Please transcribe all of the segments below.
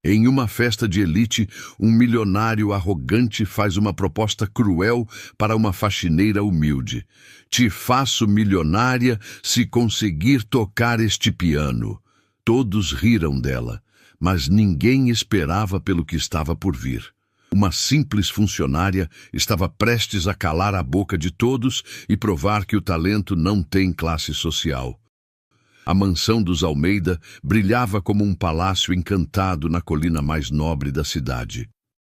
Em uma festa de elite, um milionário arrogante faz uma proposta cruel para uma faxineira humilde. Te faço milionária se conseguir tocar este piano. Todos riram dela, mas ninguém esperava pelo que estava por vir. Uma simples funcionária estava prestes a calar a boca de todos e provar que o talento não tem classe social. A mansão dos Almeida brilhava como um palácio encantado na colina mais nobre da cidade.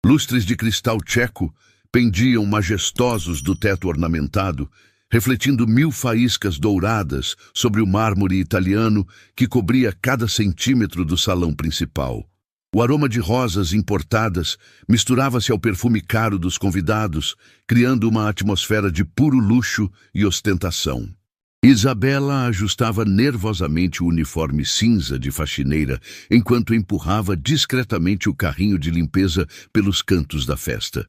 Lustres de cristal tcheco pendiam majestosos do teto ornamentado, refletindo 1000 faíscas douradas sobre o mármore italiano que cobria cada centímetro do salão principal. O aroma de rosas importadas misturava-se ao perfume caro dos convidados, criando uma atmosfera de puro luxo e ostentação. Isabela ajustava nervosamente o uniforme cinza de faxineira, enquanto empurrava discretamente o carrinho de limpeza pelos cantos da festa.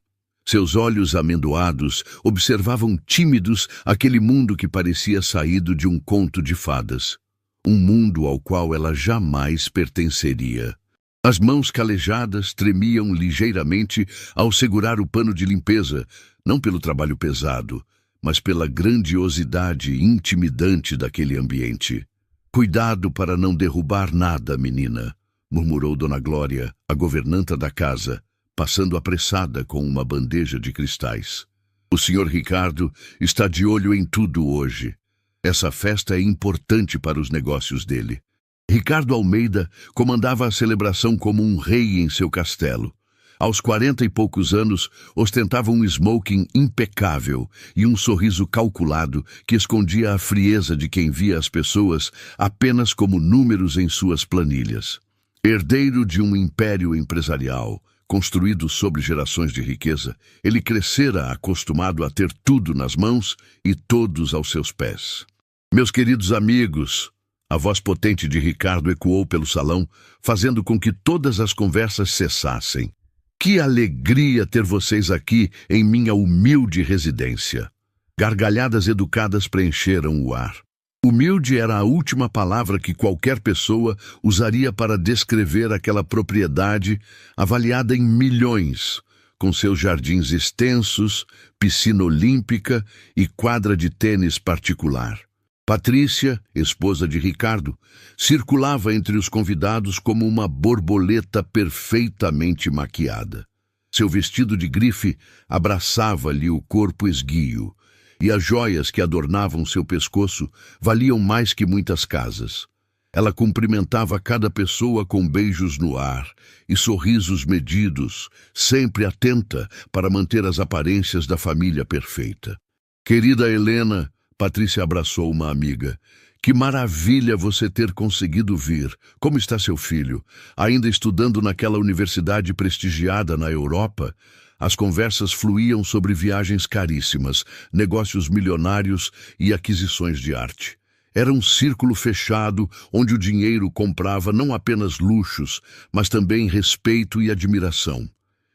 Seus olhos amendoados observavam tímidos aquele mundo que parecia saído de um conto de fadas. Um mundo ao qual ela jamais pertenceria. As mãos calejadas tremiam ligeiramente ao segurar o pano de limpeza, não pelo trabalho pesado, mas pela grandiosidade intimidante daquele ambiente. Cuidado para não derrubar nada, menina, murmurou Dona Glória, a governanta da casa, passando apressada com uma bandeja de cristais. O Sr. Ricardo está de olho em tudo hoje. Essa festa é importante para os negócios dele. Ricardo Almeida comandava a celebração como um rei em seu castelo. Aos 40 e poucos anos, ostentava um smoking impecável e um sorriso calculado que escondia a frieza de quem via as pessoas apenas como números em suas planilhas. Herdeiro de um império empresarial, construído sobre gerações de riqueza, ele crescera acostumado a ter tudo nas mãos e todos aos seus pés. Meus queridos amigos, a voz potente de Ricardo ecoou pelo salão, fazendo com que todas as conversas cessassem. Que alegria ter vocês aqui em minha humilde residência. Gargalhadas educadas preencheram o ar. Humilde era a última palavra que qualquer pessoa usaria para descrever aquela propriedade avaliada em milhões, com seus jardins extensos, piscina olímpica e quadra de tênis particular. Patrícia, esposa de Ricardo, circulava entre os convidados como uma borboleta perfeitamente maquiada. Seu vestido de grife abraçava-lhe o corpo esguio, e as joias que adornavam seu pescoço valiam mais que muitas casas. Ela cumprimentava cada pessoa com beijos no ar e sorrisos medidos, sempre atenta para manter as aparências da família perfeita. Querida Helena, Patrícia abraçou uma amiga. Que maravilha você ter conseguido vir. Como está seu filho? Ainda estudando naquela universidade prestigiada na Europa? As conversas fluíam sobre viagens caríssimas, negócios milionários e aquisições de arte. Era um círculo fechado onde o dinheiro comprava não apenas luxos, mas também respeito e admiração.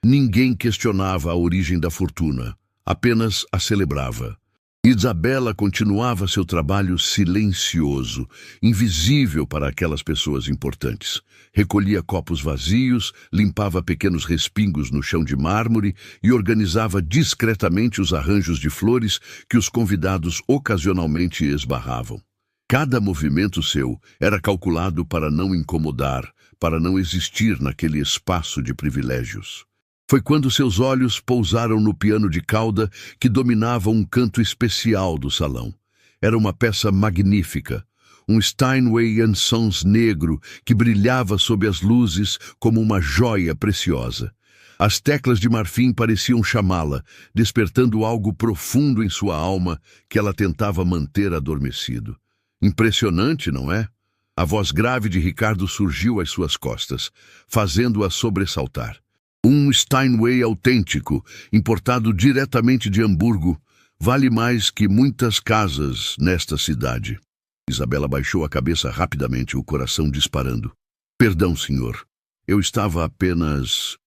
Ninguém questionava a origem da fortuna, apenas a celebrava. Isabela continuava seu trabalho silencioso, invisível para aquelas pessoas importantes. Recolhia copos vazios, limpava pequenos respingos no chão de mármore e organizava discretamente os arranjos de flores que os convidados ocasionalmente esbarravam. Cada movimento seu era calculado para não incomodar, para não existir naquele espaço de privilégios. Foi quando seus olhos pousaram no piano de cauda que dominava um canto especial do salão. Era uma peça magnífica, um Steinway & Sons negro que brilhava sob as luzes como uma joia preciosa. As teclas de marfim pareciam chamá-la, despertando algo profundo em sua alma que ela tentava manter adormecido. Impressionante, não é? A voz grave de Ricardo surgiu às suas costas, fazendo-a sobressaltar. Um Steinway autêntico, importado diretamente de Hamburgo, vale mais que muitas casas nesta cidade. Isabela baixou a cabeça rapidamente, o coração disparando. Perdão, senhor. Eu estava apenas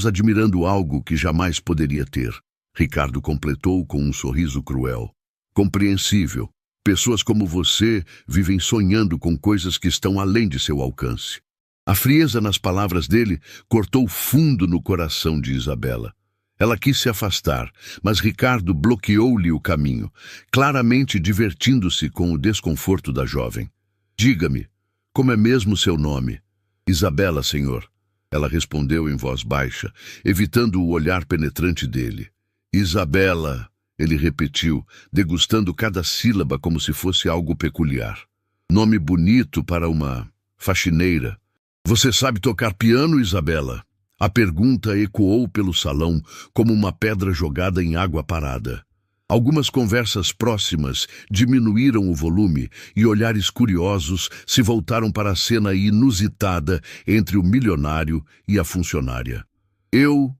admirando algo que jamais poderia ter. Ricardo completou com um sorriso cruel. Compreensível. Pessoas como você vivem sonhando com coisas que estão além de seu alcance. A frieza nas palavras dele cortou fundo no coração de Isabela. Ela quis se afastar, mas Ricardo bloqueou-lhe o caminho, claramente divertindo-se com o desconforto da jovem. Diga-me, como é mesmo seu nome? Isabela, senhor. Ela respondeu em voz baixa, evitando o olhar penetrante dele. Isabela, ele repetiu, degustando cada sílaba como se fosse algo peculiar. Nome bonito para uma faxineira. Você sabe tocar piano, Isabela? A pergunta ecoou pelo salão como uma pedra jogada em água parada. Algumas conversas próximas diminuíram o volume e olhares curiosos se voltaram para a cena inusitada entre o milionário e a funcionária. Eu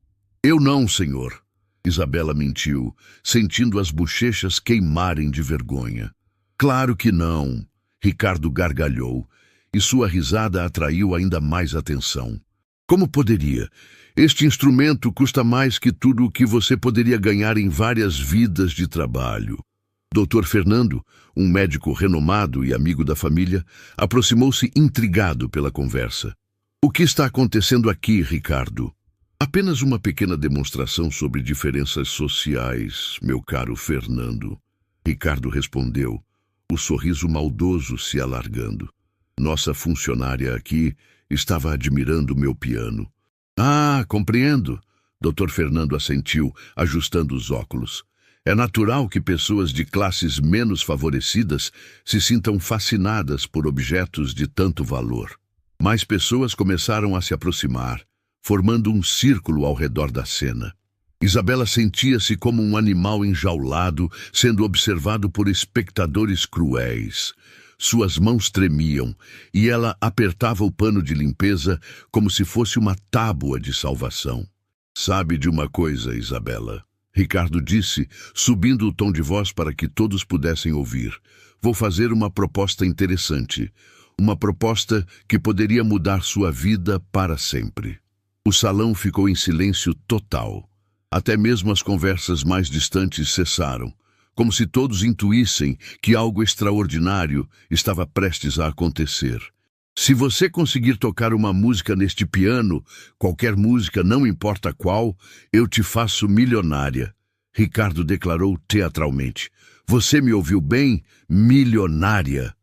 não, senhor. Isabela mentiu, sentindo as bochechas queimarem de vergonha. Claro que não. Ricardo gargalhou, e sua risada atraiu ainda mais atenção. Como poderia? Este instrumento custa mais que tudo o que você poderia ganhar em várias vidas de trabalho. Dr. Fernando, um médico renomado e amigo da família, aproximou-se intrigado pela conversa. O que está acontecendo aqui, Ricardo? Apenas uma pequena demonstração sobre diferenças sociais, meu caro Fernando. Ricardo respondeu, o sorriso maldoso se alargando. Nossa funcionária aqui estava admirando meu piano. Ah, compreendo. Dr. Fernando assentiu, ajustando os óculos. É natural que pessoas de classes menos favorecidas se sintam fascinadas por objetos de tanto valor. Mais pessoas começaram a se aproximar, formando um círculo ao redor da cena. Isabela sentia-se como um animal enjaulado, sendo observado por espectadores cruéis. Suas mãos tremiam e ela apertava o pano de limpeza como se fosse uma tábua de salvação. Sabe de uma coisa, Isabela? Ricardo disse, subindo o tom de voz para que todos pudessem ouvir. Vou fazer uma proposta interessante. Uma proposta que poderia mudar sua vida para sempre. O salão ficou em silêncio total. Até mesmo as conversas mais distantes cessaram, como se todos intuíssem que algo extraordinário estava prestes a acontecer. Se você conseguir tocar uma música neste piano, qualquer música, não importa qual, eu te faço milionária, Ricardo declarou teatralmente. Você me ouviu bem? Milionária.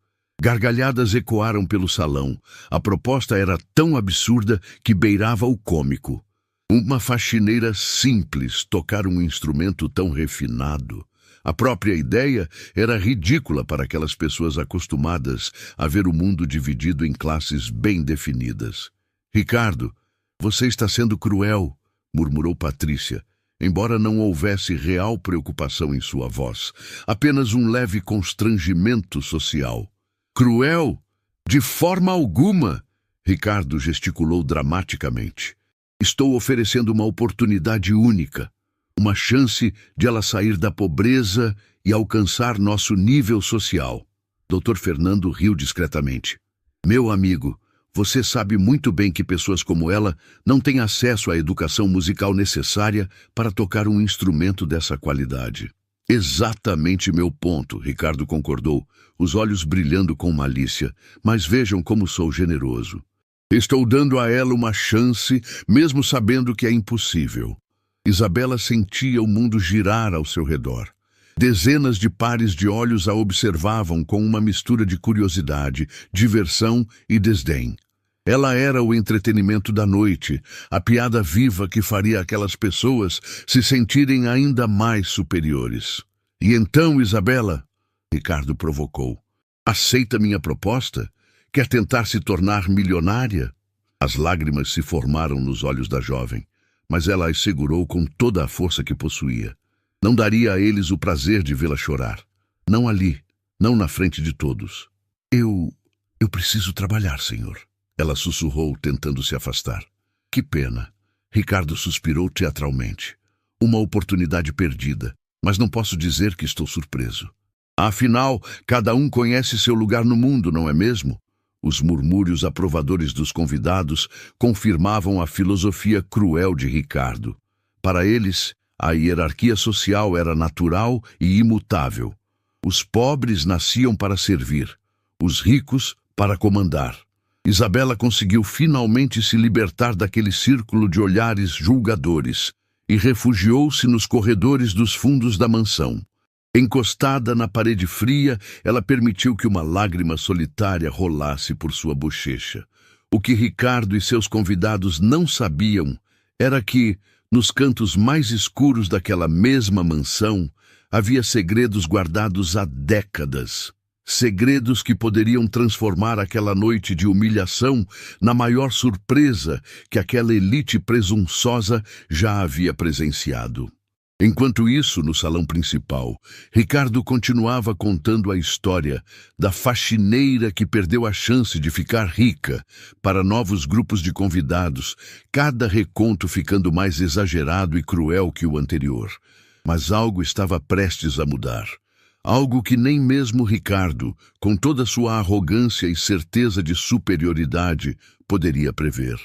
Gargalhadas ecoaram pelo salão. A proposta era tão absurda que beirava o cômico. Uma faxineira simples tocar um instrumento tão refinado. A própria ideia era ridícula para aquelas pessoas acostumadas a ver o mundo dividido em classes bem definidas. Ricardo, você está sendo cruel, murmurou Patrícia, embora não houvesse real preocupação em sua voz, apenas um leve constrangimento social. Cruel? De forma alguma! Ricardo gesticulou dramaticamente. Estou oferecendo uma oportunidade única. Uma chance de ela sair da pobreza e alcançar nosso nível social. Dr. Fernando riu discretamente. Meu amigo, você sabe muito bem que pessoas como ela não têm acesso à educação musical necessária para tocar um instrumento dessa qualidade. Exatamente meu ponto, Ricardo concordou, os olhos brilhando com malícia, mas vejam como sou generoso. Estou dando a ela uma chance, mesmo sabendo que é impossível. Isabela sentia o mundo girar ao seu redor. Dezenas de pares de olhos a observavam com uma mistura de curiosidade, diversão e desdém. Ela era o entretenimento da noite, a piada viva que faria aquelas pessoas se sentirem ainda mais superiores. E então, Isabela, Ricardo provocou, aceita minha proposta? Quer tentar se tornar milionária? As lágrimas se formaram nos olhos da jovem, mas ela as segurou com toda a força que possuía. Não daria a eles o prazer de vê-la chorar. Não ali, não na frente de todos. Eu preciso trabalhar, senhor. Ela sussurrou, tentando se afastar. Que pena. Ricardo suspirou teatralmente. Uma oportunidade perdida, mas não posso dizer que estou surpreso. Afinal, cada um conhece seu lugar no mundo, não é mesmo? Os murmúrios aprovadores dos convidados confirmavam a filosofia cruel de Ricardo. Para eles, a hierarquia social era natural e imutável. Os pobres nasciam para servir, os ricos para comandar. Isabela conseguiu finalmente se libertar daquele círculo de olhares julgadores e refugiou-se nos corredores dos fundos da mansão. Encostada na parede fria, ela permitiu que uma lágrima solitária rolasse por sua bochecha. O que Ricardo e seus convidados não sabiam era que, nos cantos mais escuros daquela mesma mansão, havia segredos guardados há décadas. Segredos que poderiam transformar aquela noite de humilhação na maior surpresa que aquela elite presunçosa já havia presenciado. Enquanto isso, no salão principal, Ricardo continuava contando a história da faxineira que perdeu a chance de ficar rica para novos grupos de convidados, cada reconto ficando mais exagerado e cruel que o anterior. Mas algo estava prestes a mudar. Algo que nem mesmo Ricardo, com toda sua arrogância e certeza de superioridade, poderia prever.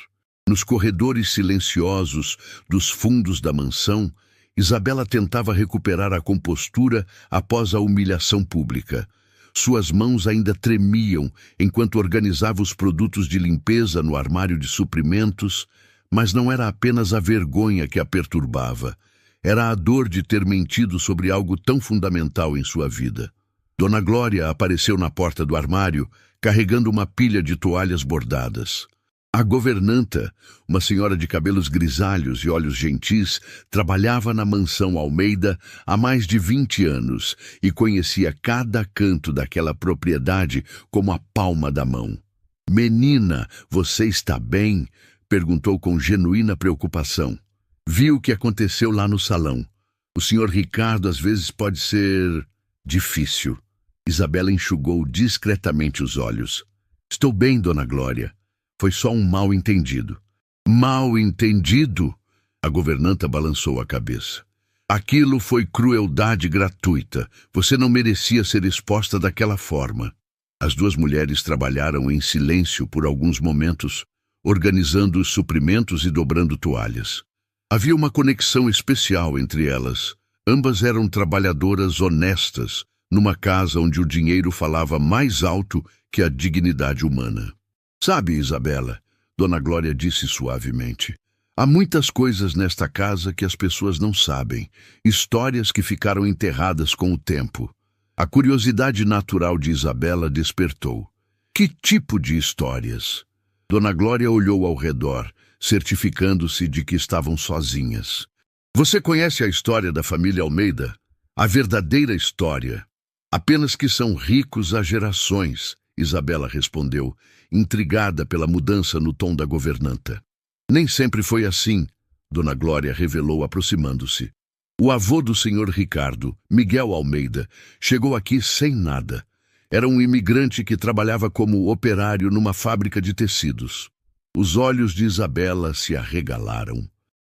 Nos corredores silenciosos dos fundos da mansão, Isabela tentava recuperar a compostura após a humilhação pública. Suas mãos ainda tremiam enquanto organizava os produtos de limpeza no armário de suprimentos, mas não era apenas a vergonha que a perturbava. Era a dor de ter mentido sobre algo tão fundamental em sua vida. Dona Glória apareceu na porta do armário, carregando uma pilha de toalhas bordadas. A governanta, uma senhora de cabelos grisalhos e olhos gentis, trabalhava na mansão Almeida há mais de 20 anos e conhecia cada canto daquela propriedade como a palma da mão. "Menina, você está bem?" perguntou com genuína preocupação. Viu o que aconteceu lá no salão. O senhor Ricardo às vezes pode ser difícil. Isabela enxugou discretamente os olhos. "Estou bem, Dona Glória. Foi só um mal-entendido." "Mal-entendido?" A governanta balançou a cabeça. "Aquilo foi crueldade gratuita. Você não merecia ser exposta daquela forma." As duas mulheres trabalharam em silêncio por alguns momentos, organizando os suprimentos e dobrando toalhas. Havia uma conexão especial entre elas. Ambas eram trabalhadoras honestas, numa casa onde o dinheiro falava mais alto que a dignidade humana. "Sabe, Isabela," Dona Glória disse suavemente, "há muitas coisas nesta casa que as pessoas não sabem, histórias que ficaram enterradas com o tempo." A curiosidade natural de Isabela despertou. "Que tipo de histórias?" Dona Glória olhou ao redor, certificando-se de que estavam sozinhas. "Você conhece a história da família Almeida? A verdadeira história. Apenas que são ricos há gerações," Isabela respondeu, intrigada pela mudança no tom da governanta. "Nem sempre foi assim," Dona Glória revelou aproximando-se. "O avô do senhor Ricardo, Miguel Almeida, chegou aqui sem nada. Era um imigrante que trabalhava como operário numa fábrica de tecidos." Os olhos de Isabela se arregalaram.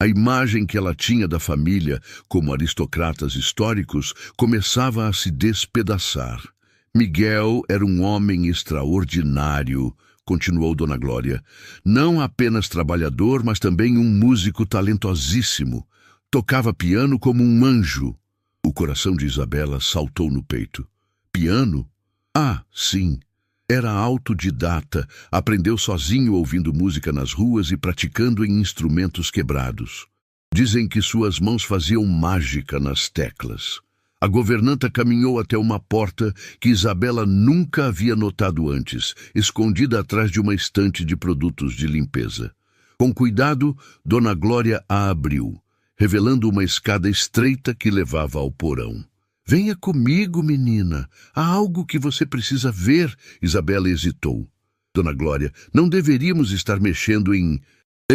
A imagem que ela tinha da família, como aristocratas históricos, começava a se despedaçar. "Miguel era um homem extraordinário", continuou Dona Glória. "Não apenas trabalhador, mas também um músico talentosíssimo. Tocava piano como um anjo." O coração de Isabela saltou no peito. "Piano? Ah, sim. Era autodidata, aprendeu sozinho ouvindo música nas ruas e praticando em instrumentos quebrados. Dizem que suas mãos faziam mágica nas teclas." A governanta caminhou até uma porta que Isabela nunca havia notado antes, escondida atrás de uma estante de produtos de limpeza. Com cuidado, Dona Glória a abriu, revelando uma escada estreita que levava ao porão. "Venha comigo, menina. Há algo que você precisa ver." Isabela hesitou. "Dona Glória, não deveríamos estar mexendo em..."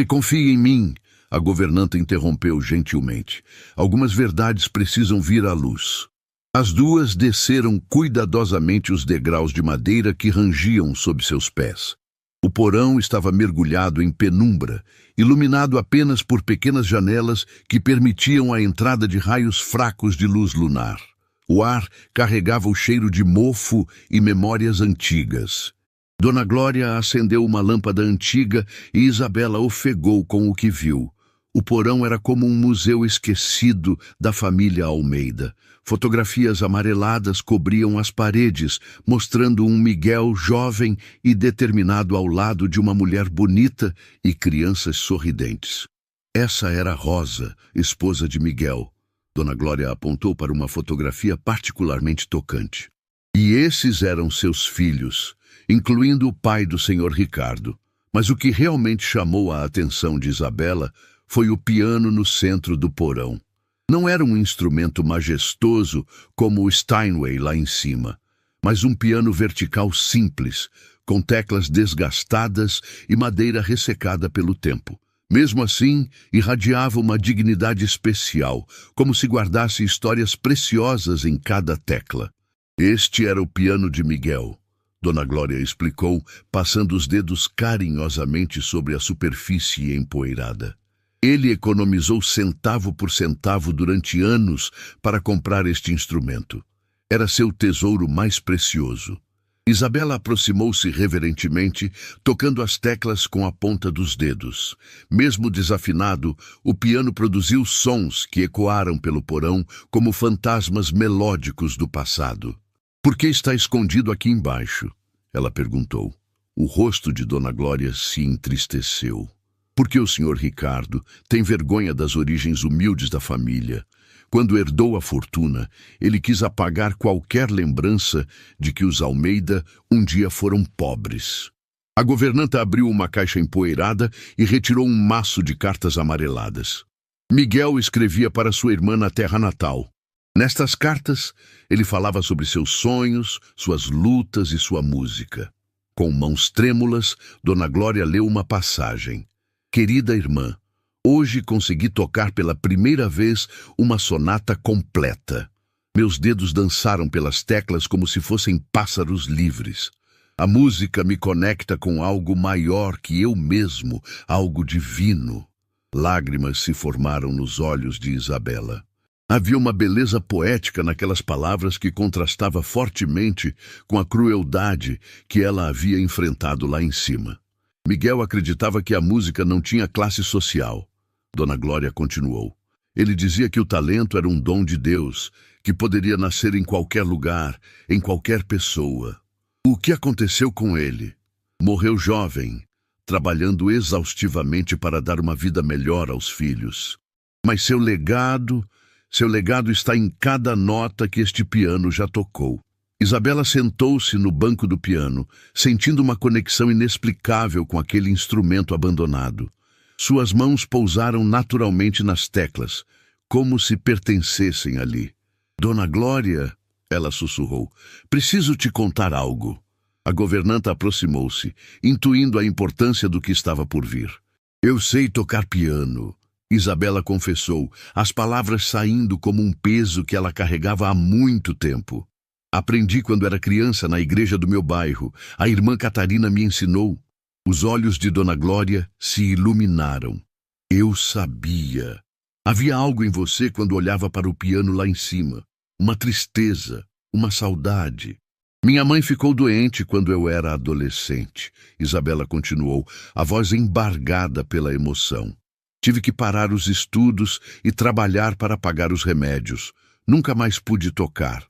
"Confie em mim." A governanta interrompeu gentilmente. "Algumas verdades precisam vir à luz." As duas desceram cuidadosamente os degraus de madeira que rangiam sob seus pés. O porão estava mergulhado em penumbra, iluminado apenas por pequenas janelas que permitiam a entrada de raios fracos de luz lunar. O ar carregava o cheiro de mofo e memórias antigas. Dona Glória acendeu uma lâmpada antiga e Isabela ofegou com o que viu. O porão era como um museu esquecido da família Almeida. Fotografias amareladas cobriam as paredes, mostrando um Miguel jovem e determinado ao lado de uma mulher bonita e crianças sorridentes. Essa era Rosa, esposa de Miguel. Dona Glória apontou para uma fotografia particularmente tocante. E esses eram seus filhos, incluindo o pai do senhor Ricardo. Mas o que realmente chamou a atenção de Isabela foi o piano no centro do porão. Não era um instrumento majestoso como o Steinway lá em cima, mas um piano vertical simples, com teclas desgastadas e madeira ressecada pelo tempo. Mesmo assim, irradiava uma dignidade especial, como se guardasse histórias preciosas em cada tecla. Este era o piano de Miguel. Dona Glória explicou, passando os dedos carinhosamente sobre a superfície empoeirada. Ele economizou centavo por centavo durante anos para comprar este instrumento. Era seu tesouro mais precioso. Isabela aproximou-se reverentemente, tocando as teclas com a ponta dos dedos. Mesmo desafinado, o piano produziu sons que ecoaram pelo porão como fantasmas melódicos do passado. "Por que está escondido aqui embaixo?" ela perguntou. O rosto de Dona Glória se entristeceu. "Porque o senhor Ricardo tem vergonha das origens humildes da família. Quando herdou a fortuna, ele quis apagar qualquer lembrança de que os Almeida um dia foram pobres." A governanta abriu uma caixa empoeirada e retirou um maço de cartas amareladas. Miguel escrevia para sua irmã na terra natal. Nestas cartas, ele falava sobre seus sonhos, suas lutas e sua música. Com mãos trêmulas, Dona Glória leu uma passagem. "Querida irmã, hoje consegui tocar pela primeira vez uma sonata completa. Meus dedos dançaram pelas teclas como se fossem pássaros livres. A música me conecta com algo maior que eu mesmo, algo divino." Lágrimas se formaram nos olhos de Isabela. Havia uma beleza poética naquelas palavras que contrastava fortemente com a crueldade que ela havia enfrentado lá em cima. Miguel acreditava que a música não tinha classe social. Dona Glória continuou. Ele dizia que o talento era um dom de Deus, que poderia nascer em qualquer lugar, em qualquer pessoa. O que aconteceu com ele? Morreu jovem, trabalhando exaustivamente para dar uma vida melhor aos filhos. Mas seu legado está em cada nota que este piano já tocou. Isabela sentou-se no banco do piano, sentindo uma conexão inexplicável com aquele instrumento abandonado. Suas mãos pousaram naturalmente nas teclas, como se pertencessem ali. "Dona Glória", ela sussurrou, "preciso te contar algo." A governanta aproximou-se, intuindo a importância do que estava por vir. "Eu sei tocar piano", Isabela confessou, as palavras saindo como um peso que ela carregava há muito tempo. "Aprendi quando era criança na igreja do meu bairro. A irmã Catarina me ensinou." Os olhos de Dona Glória se iluminaram. "Eu sabia. Havia algo em você quando olhava para o piano lá em cima. Uma tristeza, uma saudade." "Minha mãe ficou doente quando eu era adolescente", Isabela continuou, a voz embargada pela emoção. "Tive que parar os estudos e trabalhar para pagar os remédios. Nunca mais pude tocar.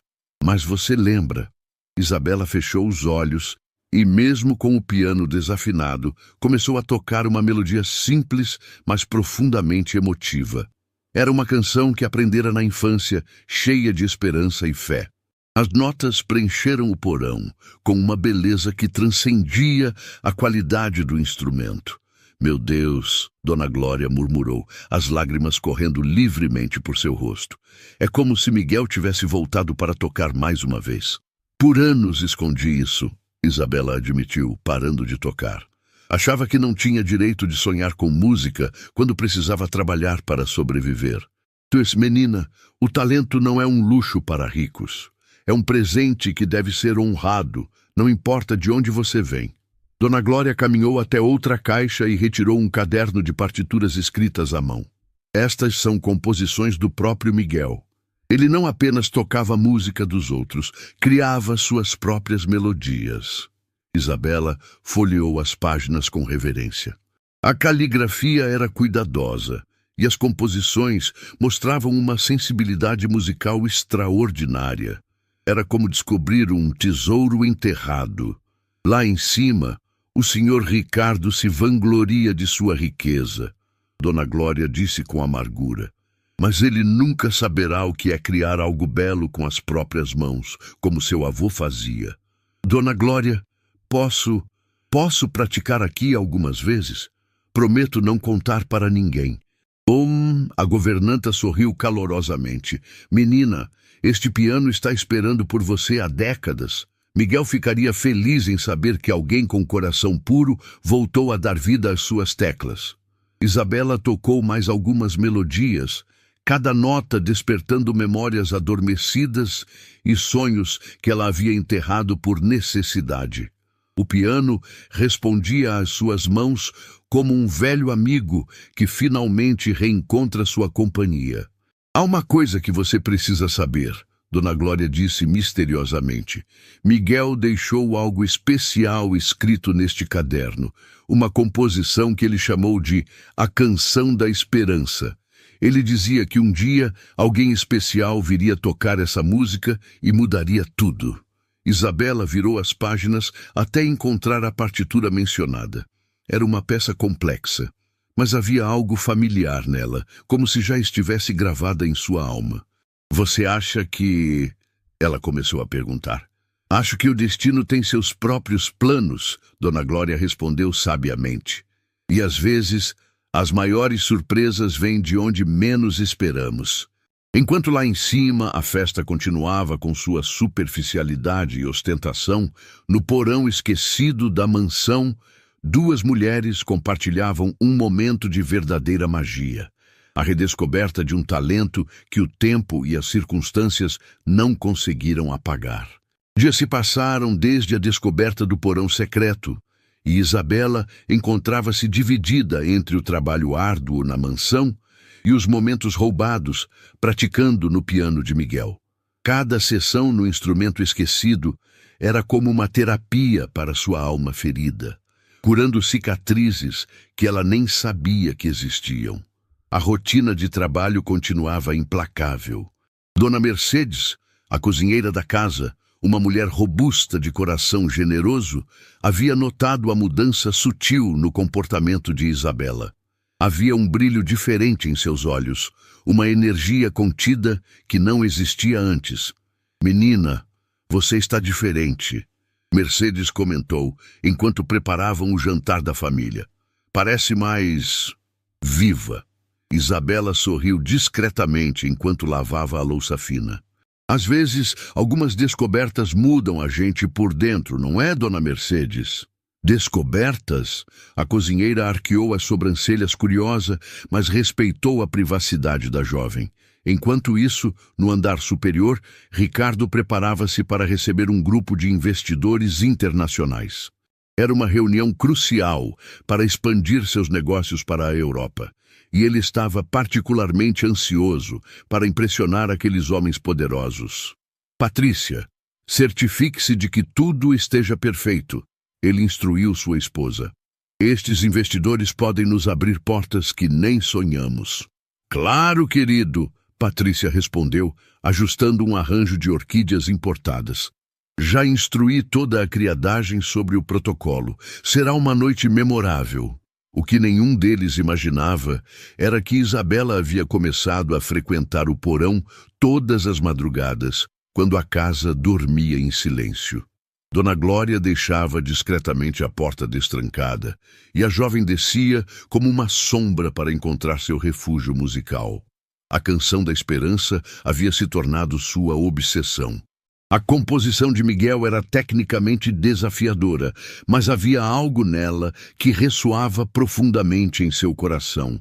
Mas você lembra?" Isabela fechou os olhos e, mesmo com o piano desafinado, começou a tocar uma melodia simples, mas profundamente emotiva. Era uma canção que aprendera na infância, cheia de esperança e fé. As notas preencheram o porão, com uma beleza que transcendia a qualidade do instrumento. "Meu Deus", Dona Glória murmurou, as lágrimas correndo livremente por seu rosto. "É como se Miguel tivesse voltado para tocar mais uma vez." "Por anos escondi isso", Isabela admitiu, parando de tocar. "Achava que não tinha direito de sonhar com música quando precisava trabalhar para sobreviver. Menina, o talento não é um luxo para ricos. É um presente que deve ser honrado, não importa de onde você vem." Dona Glória caminhou até outra caixa e retirou um caderno de partituras escritas à mão. Estas são composições do próprio Miguel. Ele não apenas tocava a música dos outros, criava suas próprias melodias. Isabela folheou as páginas com reverência. A caligrafia era cuidadosa, e as composições mostravam uma sensibilidade musical extraordinária. Era como descobrir um tesouro enterrado. Lá em cima, o Sr. Ricardo se vangloria de sua riqueza. Dona Glória disse com amargura. Mas ele nunca saberá o que é criar algo belo com as próprias mãos, como seu avô fazia. Dona Glória, posso praticar aqui algumas vezes? Prometo não contar para ninguém. A governanta sorriu calorosamente. Menina, este piano está esperando por você há décadas. Miguel ficaria feliz em saber que alguém com coração puro voltou a dar vida às suas teclas. Isabela tocou mais algumas melodias, cada nota despertando memórias adormecidas e sonhos que ela havia enterrado por necessidade. O piano respondia às suas mãos como um velho amigo que finalmente reencontra sua companhia. Há uma coisa que você precisa saber, Dona Glória disse misteriosamente. Miguel deixou algo especial escrito neste caderno, uma composição que ele chamou de A Canção da Esperança. Ele dizia que um dia alguém especial viria tocar essa música e mudaria tudo. Isabela virou as páginas até encontrar a partitura mencionada. Era uma peça complexa, mas havia algo familiar nela, como se já estivesse gravada em sua alma. Você acha que... Ela começou a perguntar. Acho que o destino tem seus próprios planos, Dona Glória respondeu sabiamente. E às vezes, as maiores surpresas vêm de onde menos esperamos. Enquanto lá em cima a festa continuava com sua superficialidade e ostentação, no porão esquecido da mansão, duas mulheres compartilhavam um momento de verdadeira magia. A redescoberta de um talento que o tempo e as circunstâncias não conseguiram apagar. Dias se passaram desde a descoberta do porão secreto, e Isabela encontrava-se dividida entre o trabalho árduo na mansão e os momentos roubados, praticando no piano de Miguel. Cada sessão no instrumento esquecido era como uma terapia para sua alma ferida, curando cicatrizes que ela nem sabia que existiam. A rotina de trabalho continuava implacável. Dona Mercedes, a cozinheira da casa, uma mulher robusta de coração generoso, havia notado a mudança sutil no comportamento de Isabela. Havia um brilho diferente em seus olhos, uma energia contida que não existia antes. Menina, você está diferente, Mercedes comentou, enquanto preparavam o jantar da família. Parece mais... viva. Isabela sorriu discretamente enquanto lavava a louça fina. Às vezes, algumas descobertas mudam a gente por dentro, não é, Dona Mercedes? Descobertas? A cozinheira arqueou as sobrancelhas curiosa, mas respeitou a privacidade da jovem. Enquanto isso, no andar superior, Ricardo preparava-se para receber um grupo de investidores internacionais. Era uma reunião crucial para expandir seus negócios para a Europa. E ele estava particularmente ansioso para impressionar aqueles homens poderosos. Patrícia, certifique-se de que tudo esteja perfeito, ele instruiu sua esposa. Estes investidores podem nos abrir portas que nem sonhamos. Claro, querido, Patrícia respondeu, ajustando um arranjo de orquídeas importadas. Já instruí toda a criadagem sobre o protocolo. Será uma noite memorável. O que nenhum deles imaginava era que Isabela havia começado a frequentar o porão todas as madrugadas, quando a casa dormia em silêncio. Dona Glória deixava discretamente a porta destrancada, e a jovem descia como uma sombra para encontrar seu refúgio musical. A Canção da Esperança havia se tornado sua obsessão. A composição de Miguel era tecnicamente desafiadora, mas havia algo nela que ressoava profundamente em seu coração.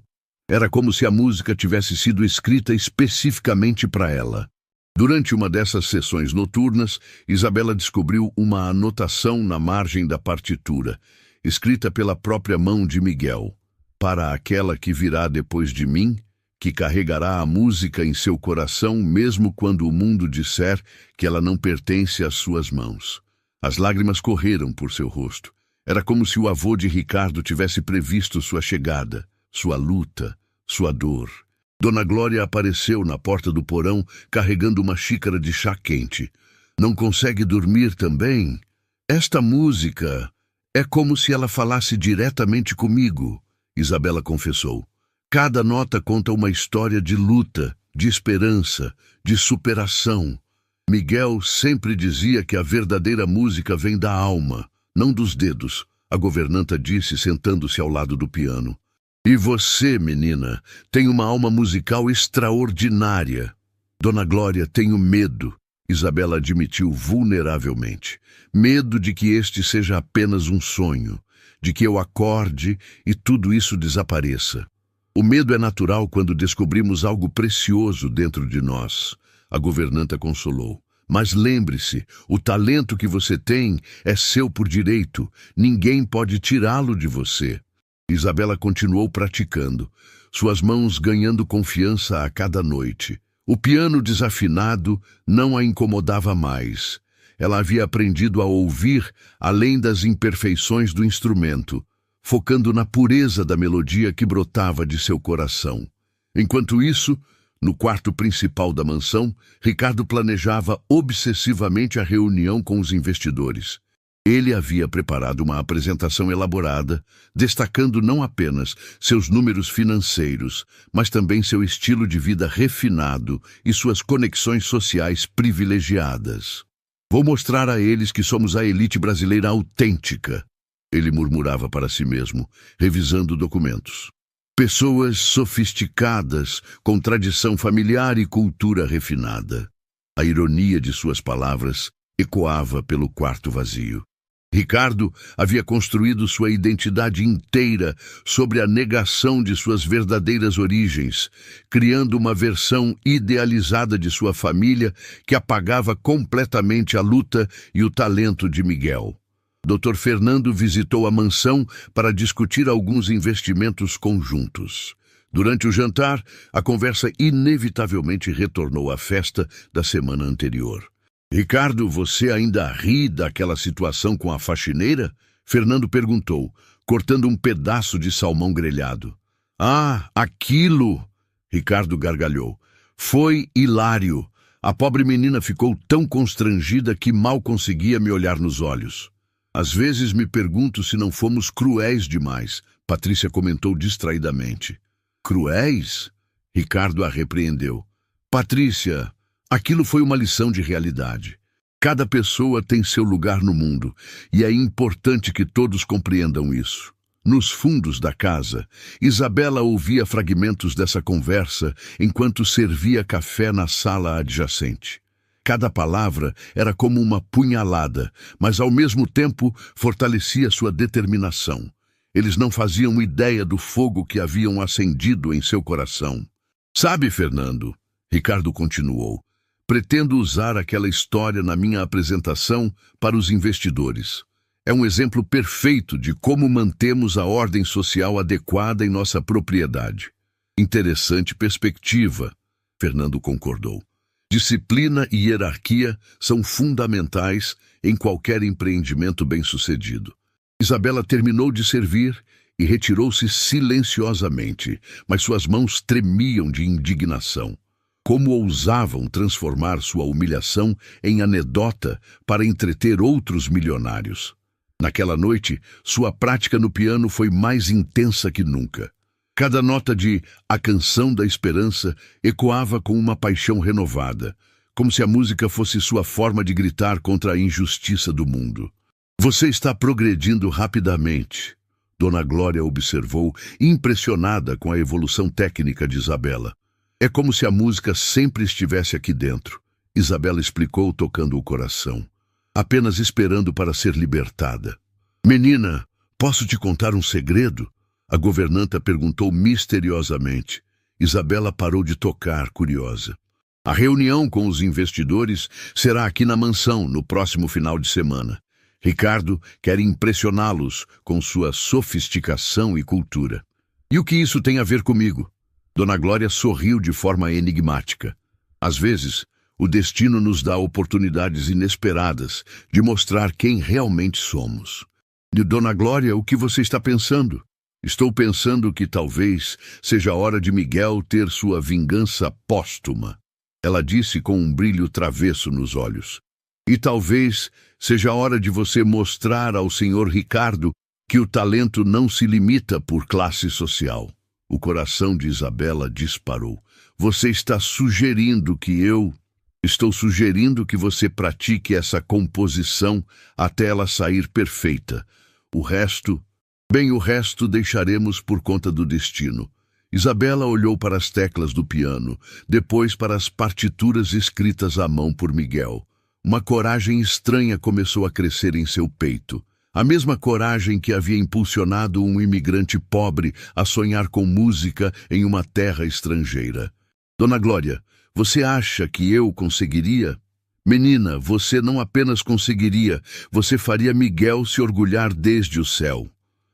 Era como se a música tivesse sido escrita especificamente para ela. Durante uma dessas sessões noturnas, Isabela descobriu uma anotação na margem da partitura, escrita pela própria mão de Miguel. Para aquela que virá depois de mim, que carregará a música em seu coração mesmo quando o mundo disser que ela não pertence às suas mãos. As lágrimas correram por seu rosto. Era como se o avô de Ricardo tivesse previsto sua chegada, sua luta, sua dor. Dona Glória apareceu na porta do porão carregando uma xícara de chá quente. Não consegue dormir também? Esta música é como se ela falasse diretamente comigo, Isabela confessou. Cada nota conta uma história de luta, de esperança, de superação. Miguel sempre dizia que a verdadeira música vem da alma, não dos dedos, a governanta disse sentando-se ao lado do piano. E você, menina, tem uma alma musical extraordinária. Dona Glória, tenho medo, Isabela admitiu vulneravelmente. Medo de que este seja apenas um sonho, de que eu acorde e tudo isso desapareça. O medo é natural quando descobrimos algo precioso dentro de nós, a governanta consolou. Mas lembre-se, o talento que você tem é seu por direito, ninguém pode tirá-lo de você. Isabela continuou praticando, suas mãos ganhando confiança a cada noite. O piano desafinado não a incomodava mais. Ela havia aprendido a ouvir além das imperfeições do instrumento, focando na pureza da melodia que brotava de seu coração. Enquanto isso, no quarto principal da mansão, Ricardo planejava obsessivamente a reunião com os investidores. Ele havia preparado uma apresentação elaborada, destacando não apenas seus números financeiros, mas também seu estilo de vida refinado e suas conexões sociais privilegiadas. Vou mostrar a eles que somos a elite brasileira autêntica, ele murmurava para si mesmo, revisando documentos. Pessoas sofisticadas, com tradição familiar e cultura refinada. A ironia de suas palavras ecoava pelo quarto vazio. Ricardo havia construído sua identidade inteira sobre a negação de suas verdadeiras origens, criando uma versão idealizada de sua família que apagava completamente a luta e o talento de Miguel. Dr. Fernando visitou a mansão para discutir alguns investimentos conjuntos. Durante o jantar, a conversa inevitavelmente retornou à festa da semana anterior. Ricardo, você ainda ri daquela situação com a faxineira? Fernando perguntou, cortando um pedaço de salmão grelhado. Ah, aquilo! Ricardo gargalhou. Foi hilário. A pobre menina ficou tão constrangida que mal conseguia me olhar nos olhos. Às vezes me pergunto se não fomos cruéis demais, Patrícia comentou distraidamente. Cruéis? Ricardo a repreendeu. Patrícia, aquilo foi uma lição de realidade. Cada pessoa tem seu lugar no mundo, e é importante que todos compreendam isso. Nos fundos da casa, Isabela ouvia fragmentos dessa conversa enquanto servia café na sala adjacente. Cada palavra era como uma punhalada, mas ao mesmo tempo fortalecia sua determinação. Eles não faziam ideia do fogo que haviam acendido em seu coração. Sabe, Fernando, Ricardo continuou, pretendo usar aquela história na minha apresentação para os investidores. É um exemplo perfeito de como mantemos a ordem social adequada em nossa propriedade. Interessante perspectiva, Fernando concordou. Disciplina e hierarquia são fundamentais em qualquer empreendimento bem-sucedido. Isabela terminou de servir e retirou-se silenciosamente, mas suas mãos tremiam de indignação. Como ousavam transformar sua humilhação em anedota para entreter outros milionários? Naquela noite, sua prática no piano foi mais intensa que nunca. Cada nota de A Canção da Esperança ecoava com uma paixão renovada, como se a música fosse sua forma de gritar contra a injustiça do mundo. Você está progredindo rapidamente, Dona Glória observou, impressionada com a evolução técnica de Isabela. É como se a música sempre estivesse aqui dentro, Isabela explicou tocando o coração, apenas esperando para ser libertada. Menina, posso te contar um segredo? A governanta perguntou misteriosamente. Isabela parou de tocar, curiosa. A reunião com os investidores será aqui na mansão, no próximo final de semana. Ricardo quer impressioná-los com sua sofisticação e cultura. E o que isso tem a ver comigo? Dona Glória sorriu de forma enigmática. Às vezes, o destino nos dá oportunidades inesperadas de mostrar quem realmente somos. E Dona Glória, o que você está pensando? Estou pensando que talvez seja a hora de Miguel ter sua vingança póstuma. Ela disse com um brilho travesso nos olhos. E talvez seja a hora de você mostrar ao Sr. Ricardo que o talento não se limita por classe social. O coração de Isabela disparou. Você está sugerindo que eu... Estou sugerindo que você pratique essa composição até ela sair perfeita. O resto... Bem, o resto deixaremos por conta do destino. Isabela olhou para as teclas do piano, depois para as partituras escritas à mão por Miguel. Uma coragem estranha começou a crescer em seu peito. A mesma coragem que havia impulsionado um imigrante pobre a sonhar com música em uma terra estrangeira. Dona Glória, você acha que eu conseguiria? Menina, você não apenas conseguiria, você faria Miguel se orgulhar desde o céu.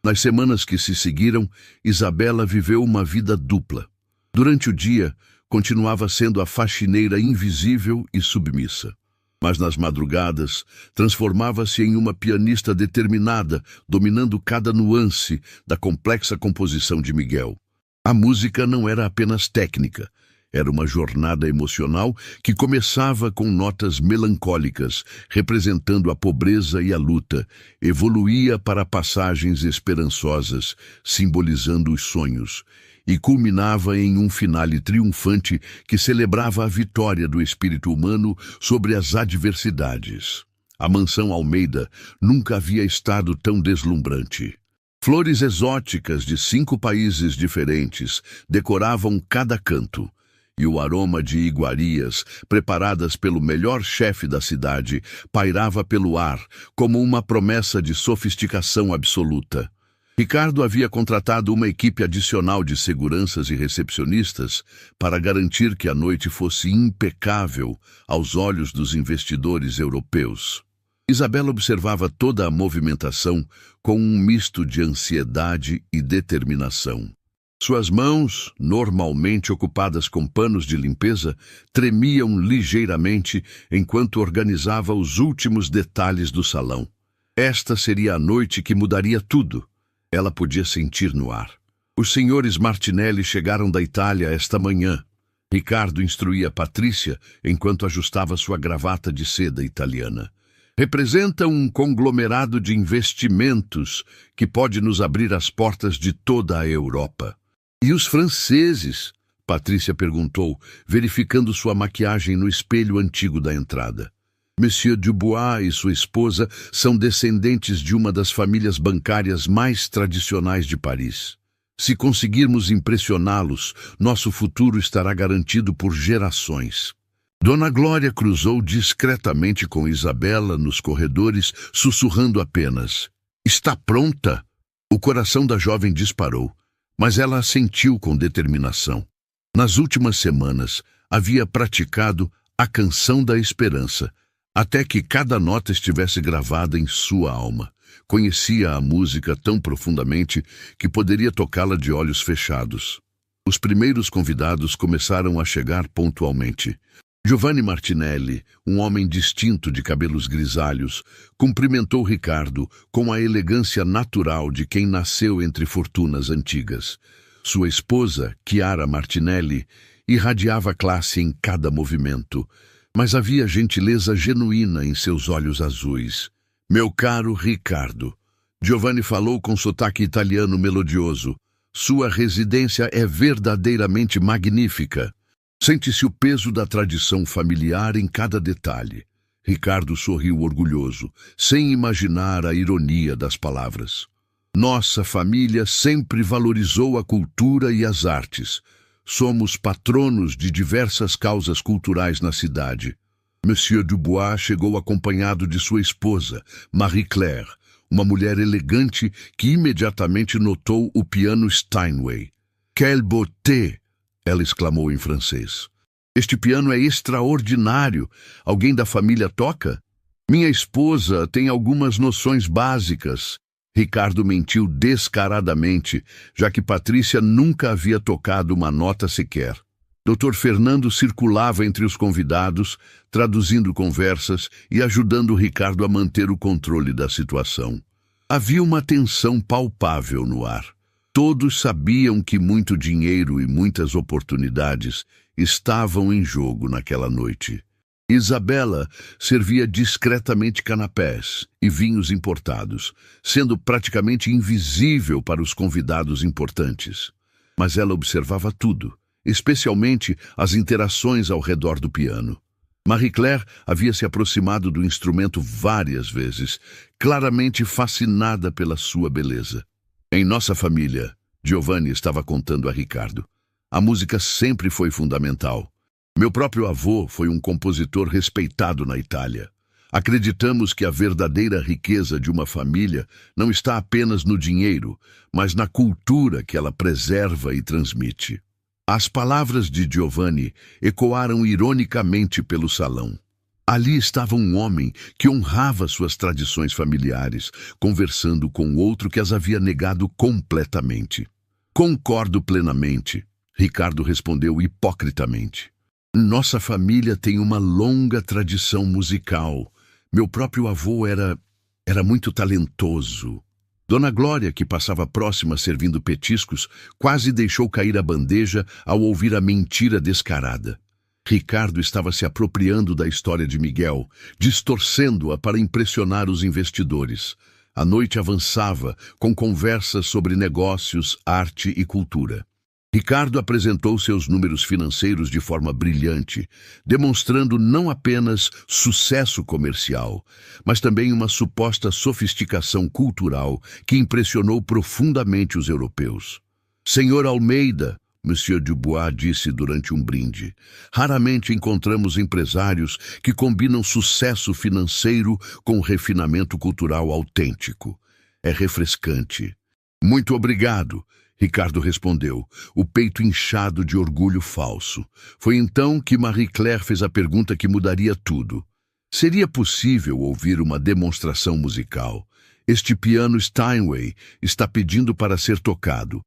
Nas semanas que se seguiram, Isabela viveu uma vida dupla. Durante o dia, continuava sendo a faxineira invisível e submissa. Mas nas madrugadas, transformava-se em uma pianista determinada, dominando cada nuance da complexa composição de Miguel. A música não era apenas técnica. Era uma jornada emocional que começava com notas melancólicas, representando a pobreza e a luta, evoluía para passagens esperançosas, simbolizando os sonhos, e culminava em um finale triunfante que celebrava a vitória do espírito humano sobre as adversidades. A mansão Almeida nunca havia estado tão deslumbrante. Flores exóticas de 5 países diferentes decoravam cada canto, e o aroma de iguarias, preparadas pelo melhor chefe da cidade, pairava pelo ar, como uma promessa de sofisticação absoluta. Ricardo havia contratado uma equipe adicional de seguranças e recepcionistas para garantir que a noite fosse impecável aos olhos dos investidores europeus. Isabela observava toda a movimentação com um misto de ansiedade e determinação. Suas mãos, normalmente ocupadas com panos de limpeza, tremiam ligeiramente enquanto organizava os últimos detalhes do salão. Esta seria a noite que mudaria tudo. Ela podia sentir no ar. Os senhores Martinelli chegaram da Itália esta manhã. Ricardo instruía Patrícia enquanto ajustava sua gravata de seda italiana. Representa um conglomerado de investimentos que pode nos abrir as portas de toda a Europa. E os franceses? Patrícia perguntou, verificando sua maquiagem no espelho antigo da entrada. Monsieur Dubois e sua esposa são descendentes de uma das famílias bancárias mais tradicionais de Paris. Se conseguirmos impressioná-los, nosso futuro estará garantido por gerações. Dona Glória cruzou discretamente com Isabela nos corredores, sussurrando apenas: "Está pronta?" O coração da jovem disparou, mas ela assentiu com determinação. Nas últimas semanas, havia praticado a canção da esperança, até que cada nota estivesse gravada em sua alma. Conhecia a música tão profundamente que poderia tocá-la de olhos fechados. Os primeiros convidados começaram a chegar pontualmente. Giovanni Martinelli, um homem distinto de cabelos grisalhos, cumprimentou Ricardo com a elegância natural de quem nasceu entre fortunas antigas. Sua esposa, Chiara Martinelli, irradiava classe em cada movimento, mas havia gentileza genuína em seus olhos azuis. "Meu caro Ricardo", Giovanni falou com sotaque italiano melodioso, "sua residência é verdadeiramente magnífica. Sente-se o peso da tradição familiar em cada detalhe." Ricardo sorriu orgulhoso, sem imaginar a ironia das palavras. "Nossa família sempre valorizou a cultura e as artes. Somos patronos de diversas causas culturais na cidade." Monsieur Dubois chegou acompanhado de sua esposa, Marie-Claire, uma mulher elegante que imediatamente notou o piano Steinway. "Quelle beauté!" ela exclamou em francês. "Este piano é extraordinário. Alguém da família toca?" "Minha esposa tem algumas noções básicas." Ricardo mentiu descaradamente, já que Patrícia nunca havia tocado uma nota sequer. Dr. Fernando circulava entre os convidados, traduzindo conversas e ajudando Ricardo a manter o controle da situação. Havia uma tensão palpável no ar. Todos sabiam que muito dinheiro e muitas oportunidades estavam em jogo naquela noite. Isabela servia discretamente canapés e vinhos importados, sendo praticamente invisível para os convidados importantes. Mas ela observava tudo, especialmente as interações ao redor do piano. Marie-Claire havia se aproximado do instrumento várias vezes, claramente fascinada pela sua beleza. Em nossa família, Giovanni estava contando a Ricardo, a música sempre foi fundamental. Meu próprio avô foi um compositor respeitado na Itália. Acreditamos que a verdadeira riqueza de uma família não está apenas no dinheiro, mas na cultura que ela preserva e transmite. As palavras de Giovanni ecoaram ironicamente pelo salão. Ali estava um homem que honrava suas tradições familiares, conversando com outro que as havia negado completamente. Concordo plenamente, Ricardo respondeu hipocritamente. Nossa família tem uma longa tradição musical. Meu próprio avô era muito talentoso. Dona Glória, que passava próxima servindo petiscos, quase deixou cair a bandeja ao ouvir a mentira descarada. Ricardo estava se apropriando da história de Miguel, distorcendo-a para impressionar os investidores. A noite avançava, com conversas sobre negócios, arte e cultura. Ricardo apresentou seus números financeiros de forma brilhante, demonstrando não apenas sucesso comercial, mas também uma suposta sofisticação cultural que impressionou profundamente os europeus. Senhor Almeida, Monsieur Dubois disse durante um brinde, raramente encontramos empresários que combinam sucesso financeiro com refinamento cultural autêntico. É refrescante. Muito obrigado, Ricardo respondeu, o peito inchado de orgulho falso. Foi então que Marie-Claire fez a pergunta que mudaria tudo. Seria possível ouvir uma demonstração musical? Este piano Steinway está pedindo para ser tocado.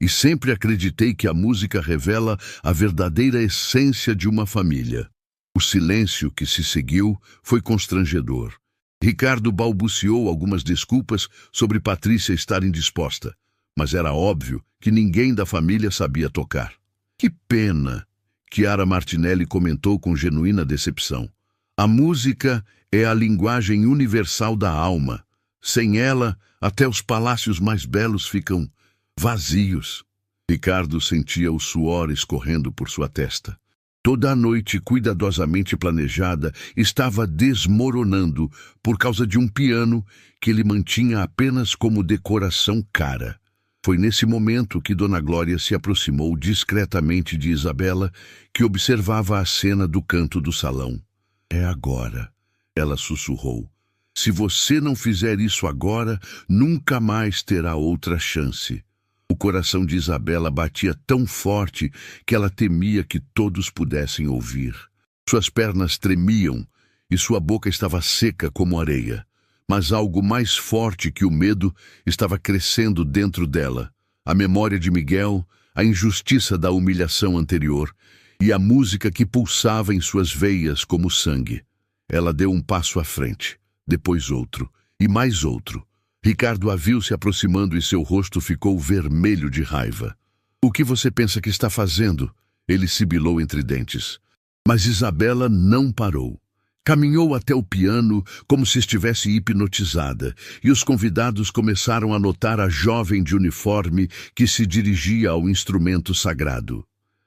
E sempre acreditei que a música revela a verdadeira essência de uma família. O silêncio que se seguiu foi constrangedor. Ricardo balbuciou algumas desculpas sobre Patrícia estar indisposta, mas era óbvio que ninguém da família sabia tocar. Que pena, Chiara Martinelli comentou com genuína decepção. A música é a linguagem universal da alma. Sem ela, até os palácios mais belos ficam vazios. Ricardo sentia o suor escorrendo por sua testa. Toda a noite cuidadosamente planejada estava desmoronando por causa de um piano que ele mantinha apenas como decoração cara. Foi nesse momento que Dona Glória se aproximou discretamente de Isabela, que observava a cena do canto do salão. É agora, ela sussurrou. Se você não fizer isso agora, nunca mais terá outra chance. O coração de Isabela batia tão forte que ela temia que todos pudessem ouvir. Suas pernas tremiam e sua boca estava seca como areia. Mas algo mais forte que o medo estava crescendo dentro dela. A memória de Miguel, a injustiça da humilhação anterior e a música que pulsava em suas veias como sangue. Ela deu um passo à frente, depois outro e mais outro. Ricardo a viu se aproximando e seu rosto ficou vermelho de raiva. O que você pensa que está fazendo? Ele sibilou entre dentes. Mas Isabela não parou. Caminhou até o piano como se estivesse hipnotizada, e os convidados começaram a notar a jovem de uniforme que se dirigia ao instrumento sagrado.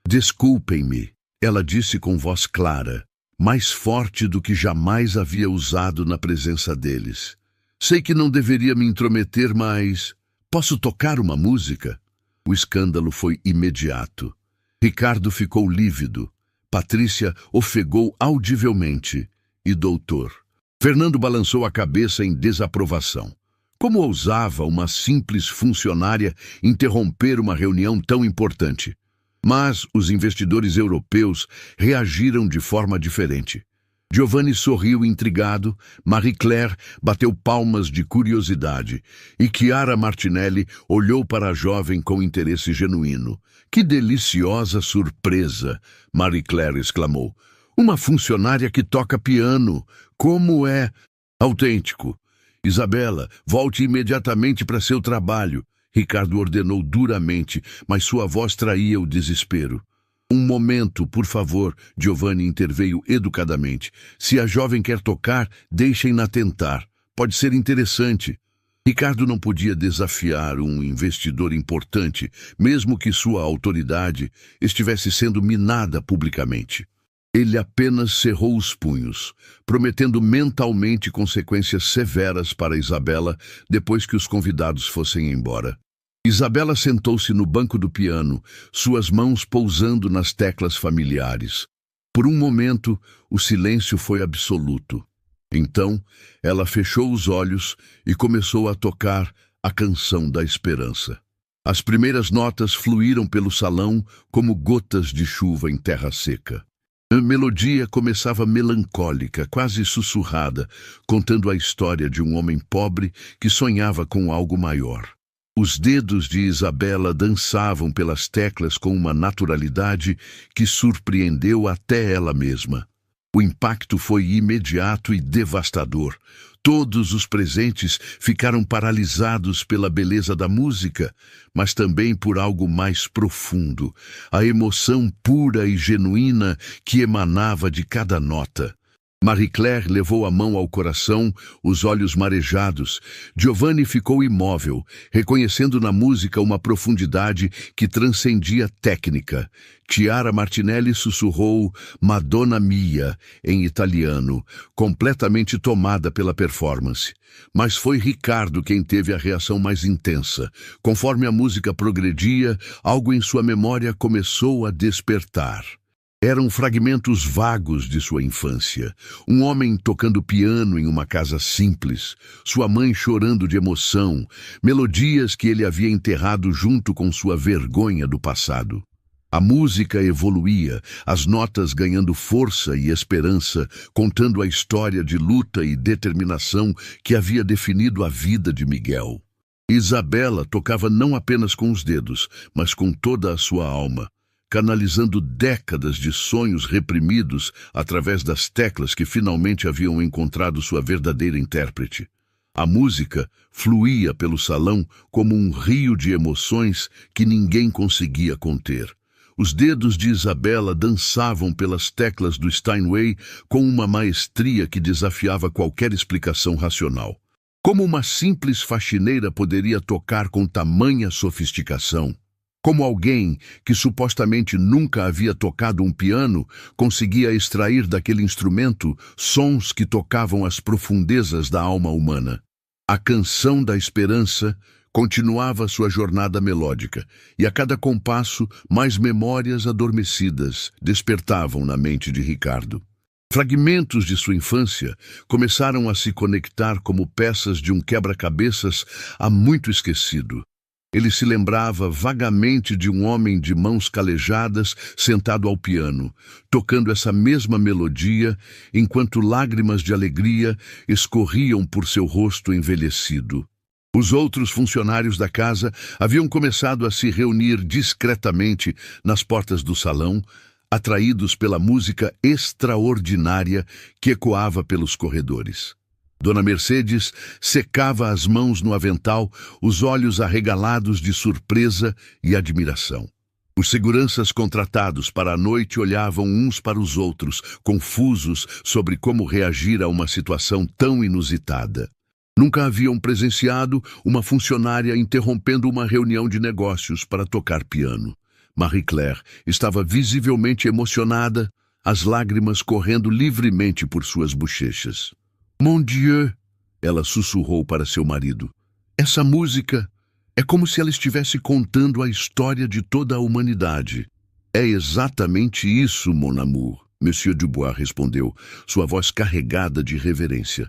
Desculpem-me, ela disse com voz clara, mais forte do que jamais havia usado na presença deles. Sei que não deveria me intrometer, mas posso tocar uma música? O escândalo foi imediato. Ricardo ficou lívido. Patrícia ofegou audivelmente. E doutor. Fernando balançou a cabeça em desaprovação. Como ousava uma simples funcionária interromper uma reunião tão importante? Mas os investidores europeus reagiram de forma diferente. Giovanni sorriu intrigado, Marie-Claire bateu palmas de curiosidade e Chiara Martinelli olhou para a jovem com interesse genuíno. Que deliciosa surpresa! Marie-Claire exclamou. Uma funcionária que toca piano. Como é? Autêntico. Isabela, volte imediatamente para seu trabalho. Ricardo ordenou duramente, mas sua voz traía o desespero. Um momento, por favor, Giovanni interveio educadamente. Se a jovem quer tocar, deixem-na tentar. Pode ser interessante. Ricardo não podia desafiar um investidor importante, mesmo que sua autoridade estivesse sendo minada publicamente. Ele apenas cerrou os punhos, prometendo mentalmente consequências severas para Isabela depois que os convidados fossem embora. Isabela sentou-se no banco do piano, suas mãos pousando nas teclas familiares. Por um momento, o silêncio foi absoluto. Então, ela fechou os olhos e começou a tocar a canção da esperança. As primeiras notas fluíram pelo salão como gotas de chuva em terra seca. A melodia começava melancólica, quase sussurrada, contando a história de um homem pobre que sonhava com algo maior. Os dedos de Isabela dançavam pelas teclas com uma naturalidade que surpreendeu até ela mesma. O impacto foi imediato e devastador. Todos os presentes ficaram paralisados pela beleza da música, mas também por algo mais profundo, a emoção pura e genuína que emanava de cada nota. Marie-Claire levou a mão ao coração, os olhos marejados. Giovanni ficou imóvel, reconhecendo na música uma profundidade que transcendia técnica. Chiara Martinelli sussurrou Madonna Mia, em italiano, completamente tomada pela performance. Mas foi Ricardo quem teve a reação mais intensa. Conforme a música progredia, algo em sua memória começou a despertar. Eram fragmentos vagos de sua infância. Um homem tocando piano em uma casa simples, sua mãe chorando de emoção, melodias que ele havia enterrado junto com sua vergonha do passado. A música evoluía, as notas ganhando força e esperança, contando a história de luta e determinação que havia definido a vida de Miguel. Isabela tocava não apenas com os dedos, mas com toda a sua alma, canalizando décadas de sonhos reprimidos através das teclas que finalmente haviam encontrado sua verdadeira intérprete. A música fluía pelo salão como um rio de emoções que ninguém conseguia conter. Os dedos de Isabela dançavam pelas teclas do Steinway com uma maestria que desafiava qualquer explicação racional. Como uma simples faxineira poderia tocar com tamanha sofisticação? Como alguém que supostamente nunca havia tocado um piano conseguia extrair daquele instrumento sons que tocavam as profundezas da alma humana? A canção da esperança continuava sua jornada melódica, e a cada compasso mais memórias adormecidas despertavam na mente de Ricardo. Fragmentos de sua infância começaram a se conectar como peças de um quebra-cabeças há muito esquecido. Ele se lembrava vagamente de um homem de mãos calejadas sentado ao piano, tocando essa mesma melodia, enquanto lágrimas de alegria escorriam por seu rosto envelhecido. Os outros funcionários da casa haviam começado a se reunir discretamente nas portas do salão, atraídos pela música extraordinária que ecoava pelos corredores. Dona Mercedes secava as mãos no avental, os olhos arregalados de surpresa e admiração. Os seguranças contratados para a noite olhavam uns para os outros, confusos sobre como reagir a uma situação tão inusitada. Nunca haviam presenciado uma funcionária interrompendo uma reunião de negócios para tocar piano. Marie-Claire estava visivelmente emocionada, as lágrimas correndo livremente por suas bochechas. Mon Dieu, ela sussurrou para seu marido. Essa música é como se ela estivesse contando a história de toda a humanidade. É exatamente isso, mon amour, Monsieur Dubois respondeu, sua voz carregada de reverência.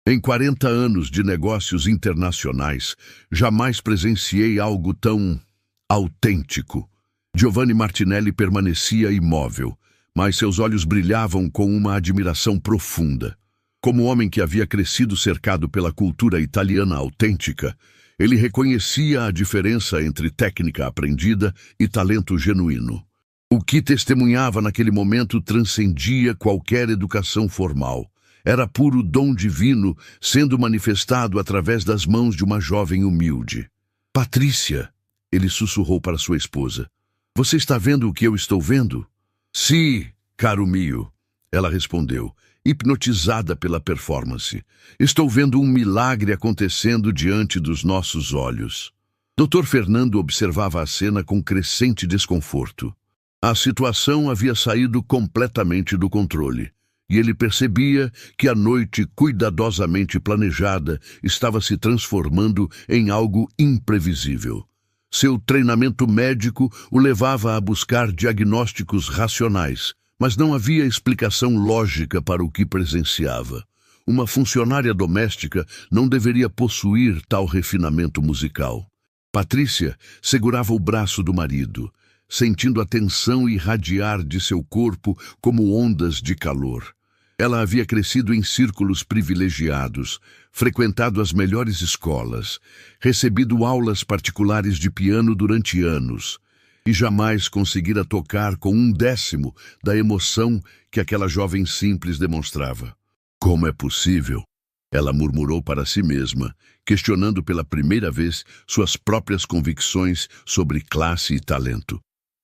Em 40 anos de negócios internacionais, jamais presenciei algo tão autêntico. Giovanni Martinelli permanecia imóvel, mas seus olhos brilhavam com uma admiração profunda. Como homem que havia crescido cercado pela cultura italiana autêntica, ele reconhecia a diferença entre técnica aprendida e talento genuíno. O que testemunhava naquele momento transcendia qualquer educação formal. Era puro dom divino sendo manifestado através das mãos de uma jovem humilde. Patrícia, ele sussurrou para sua esposa. Você está vendo o que eu estou vendo? Sim, caro mio, ela respondeu, hipnotizada pela performance. Estou vendo um milagre acontecendo diante dos nossos olhos. Dr. Fernando observava a cena com crescente desconforto. A situação havia saído completamente do controle, e ele percebia que a noite cuidadosamente planejada estava se transformando em algo imprevisível. Seu treinamento médico o levava a buscar diagnósticos racionais, mas não havia explicação lógica para o que presenciava. Uma funcionária doméstica não deveria possuir tal refinamento musical. Patrícia segurava o braço do marido, sentindo a tensão irradiar de seu corpo como ondas de calor. Ela havia crescido em círculos privilegiados, frequentado as melhores escolas, recebido aulas particulares de piano durante anos, e jamais conseguira tocar com 1/10 da emoção que aquela jovem simples demonstrava. Como é possível? Ela murmurou para si mesma, questionando pela primeira vez suas próprias convicções sobre classe e talento.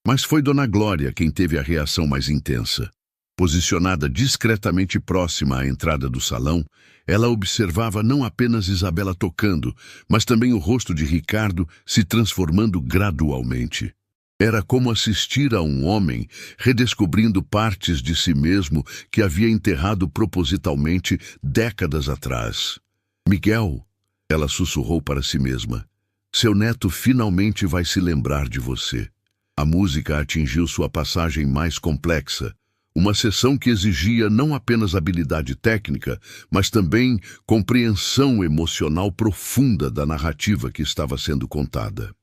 Mas foi Dona Glória quem teve a reação mais intensa. Posicionada discretamente próxima à entrada do salão, ela observava não apenas Isabela tocando, mas também o rosto de Ricardo se transformando gradualmente. Era como assistir a um homem redescobrindo partes de si mesmo que havia enterrado propositalmente décadas atrás. Miguel, ela sussurrou para si mesma, seu neto finalmente vai se lembrar de você. A música atingiu sua passagem mais complexa, uma sessão que exigia não apenas habilidade técnica, mas também compreensão emocional profunda da narrativa que estava sendo contada.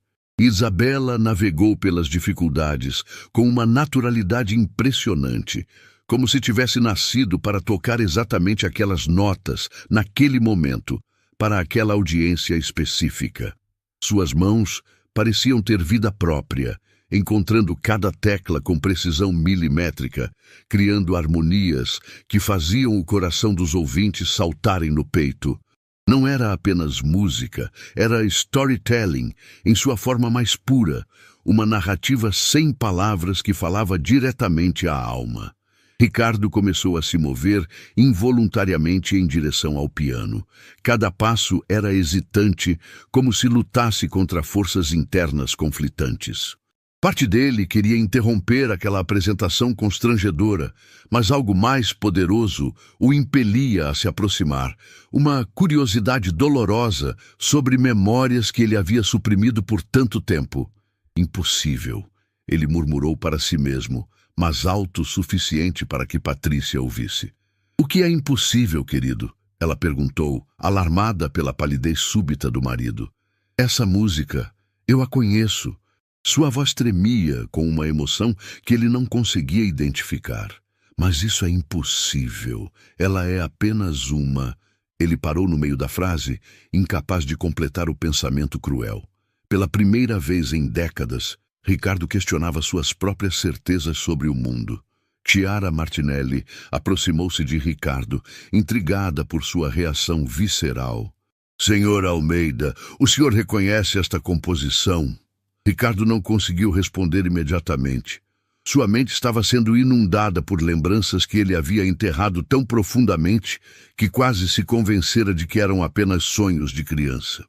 Isabela navegou pelas dificuldades com uma naturalidade impressionante, como se tivesse nascido para tocar exatamente aquelas notas, naquele momento, para aquela audiência específica. Suas mãos pareciam ter vida própria, encontrando cada tecla com precisão milimétrica, criando harmonias que faziam o coração dos ouvintes saltarem no peito. Não era apenas música, era storytelling em sua forma mais pura, uma narrativa sem palavras que falava diretamente à alma. Ricardo começou a se mover involuntariamente em direção ao piano. Cada passo era hesitante, como se lutasse contra forças internas conflitantes. Parte dele queria interromper aquela apresentação constrangedora, mas algo mais poderoso o impelia a se aproximar, uma curiosidade dolorosa sobre memórias que ele havia suprimido por tanto tempo. Impossível, ele murmurou para si mesmo, mas alto o suficiente para que Patrícia ouvisse. O que é impossível, querido? Ela perguntou, alarmada pela palidez súbita do marido. Essa música, eu a conheço. Sua voz tremia com uma emoção que ele não conseguia identificar. Mas isso é impossível. Ela é apenas uma... Ele parou no meio da frase, incapaz de completar o pensamento cruel. Pela primeira vez em décadas, Ricardo questionava suas próprias certezas sobre o mundo. Chiara Martinelli aproximou-se de Ricardo, intrigada por sua reação visceral. Senhor Almeida, o senhor reconhece esta composição? Ricardo não conseguiu responder imediatamente. Sua mente estava sendo inundada por lembranças que ele havia enterrado tão profundamente que quase se convencera de que eram apenas sonhos de criança.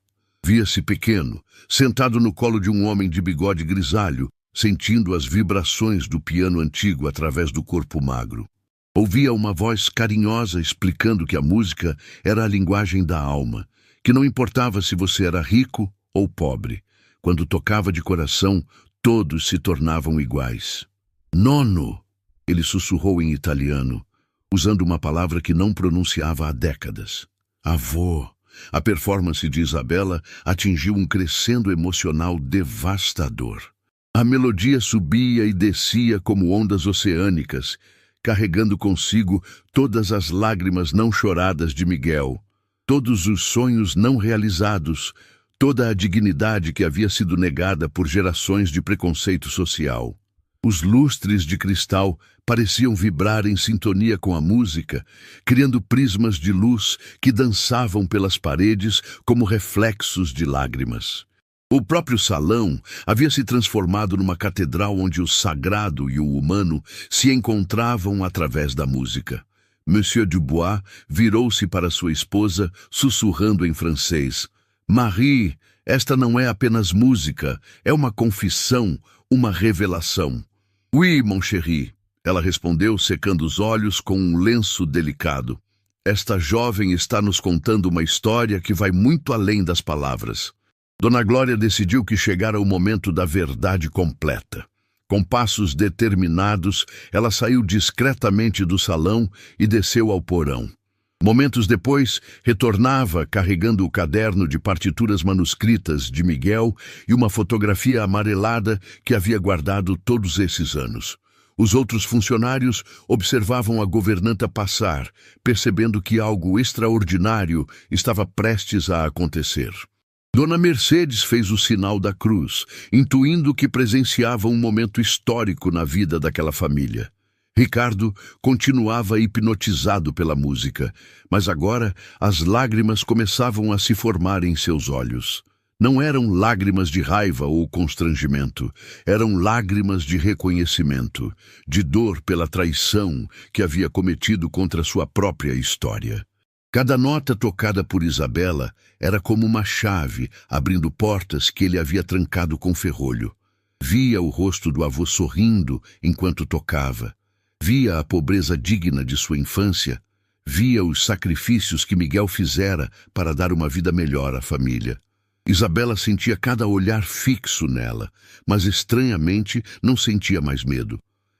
Via-se pequeno, sentado no colo de um homem de bigode grisalho, sentindo as vibrações do piano antigo através do corpo magro. Ouvia uma voz carinhosa explicando que a música era a linguagem da alma, que não importava se você era rico ou pobre. Quando tocava de coração, todos se tornavam iguais. Nono, ele sussurrou em italiano, usando uma palavra que não pronunciava há décadas. Avô. A performance de Isabela atingiu um crescendo emocional devastador. A melodia subia e descia como ondas oceânicas, carregando consigo todas as lágrimas não choradas de Miguel, todos os sonhos não realizados, toda a dignidade que havia sido negada por gerações de preconceito social. Os lustres de cristal pareciam vibrar em sintonia com a música, criando prismas de luz que dançavam pelas paredes como reflexos de lágrimas. O próprio salão havia se transformado numa catedral onde o sagrado e o humano se encontravam através da música. Monsieur Dubois virou-se para sua esposa, sussurrando em francês: Marie, esta não é apenas música, é uma confissão, uma revelação. Oui, mon chéri, ela respondeu, secando os olhos com um lenço delicado. Esta jovem está nos contando uma história que vai muito além das palavras. Dona Glória decidiu que chegara o momento da verdade completa. Com passos determinados, ela saiu discretamente do salão e desceu ao porão. Momentos depois, retornava carregando o caderno de partituras manuscritas de Miguel e uma fotografia amarelada que havia guardado todos esses anos. Os outros funcionários observavam a governanta passar, percebendo que algo extraordinário estava prestes a acontecer. Dona Mercedes fez o sinal da cruz, intuindo que presenciava um momento histórico na vida daquela família. Ricardo continuava hipnotizado pela música, mas agora as lágrimas começavam a se formar em seus olhos. Não eram lágrimas de raiva ou constrangimento, eram lágrimas de reconhecimento, de dor pela traição que havia cometido contra sua própria história. Cada nota tocada por Isabela era como uma chave, abrindo portas que ele havia trancado com ferrolho. Via o rosto do avô sorrindo enquanto tocava. Via a pobreza digna de sua infância. Via os sacrifícios que Miguel fizera para dar uma vida melhor à família. Isabela sentia cada olhar fixo nela, mas estranhamente não sentia mais medo.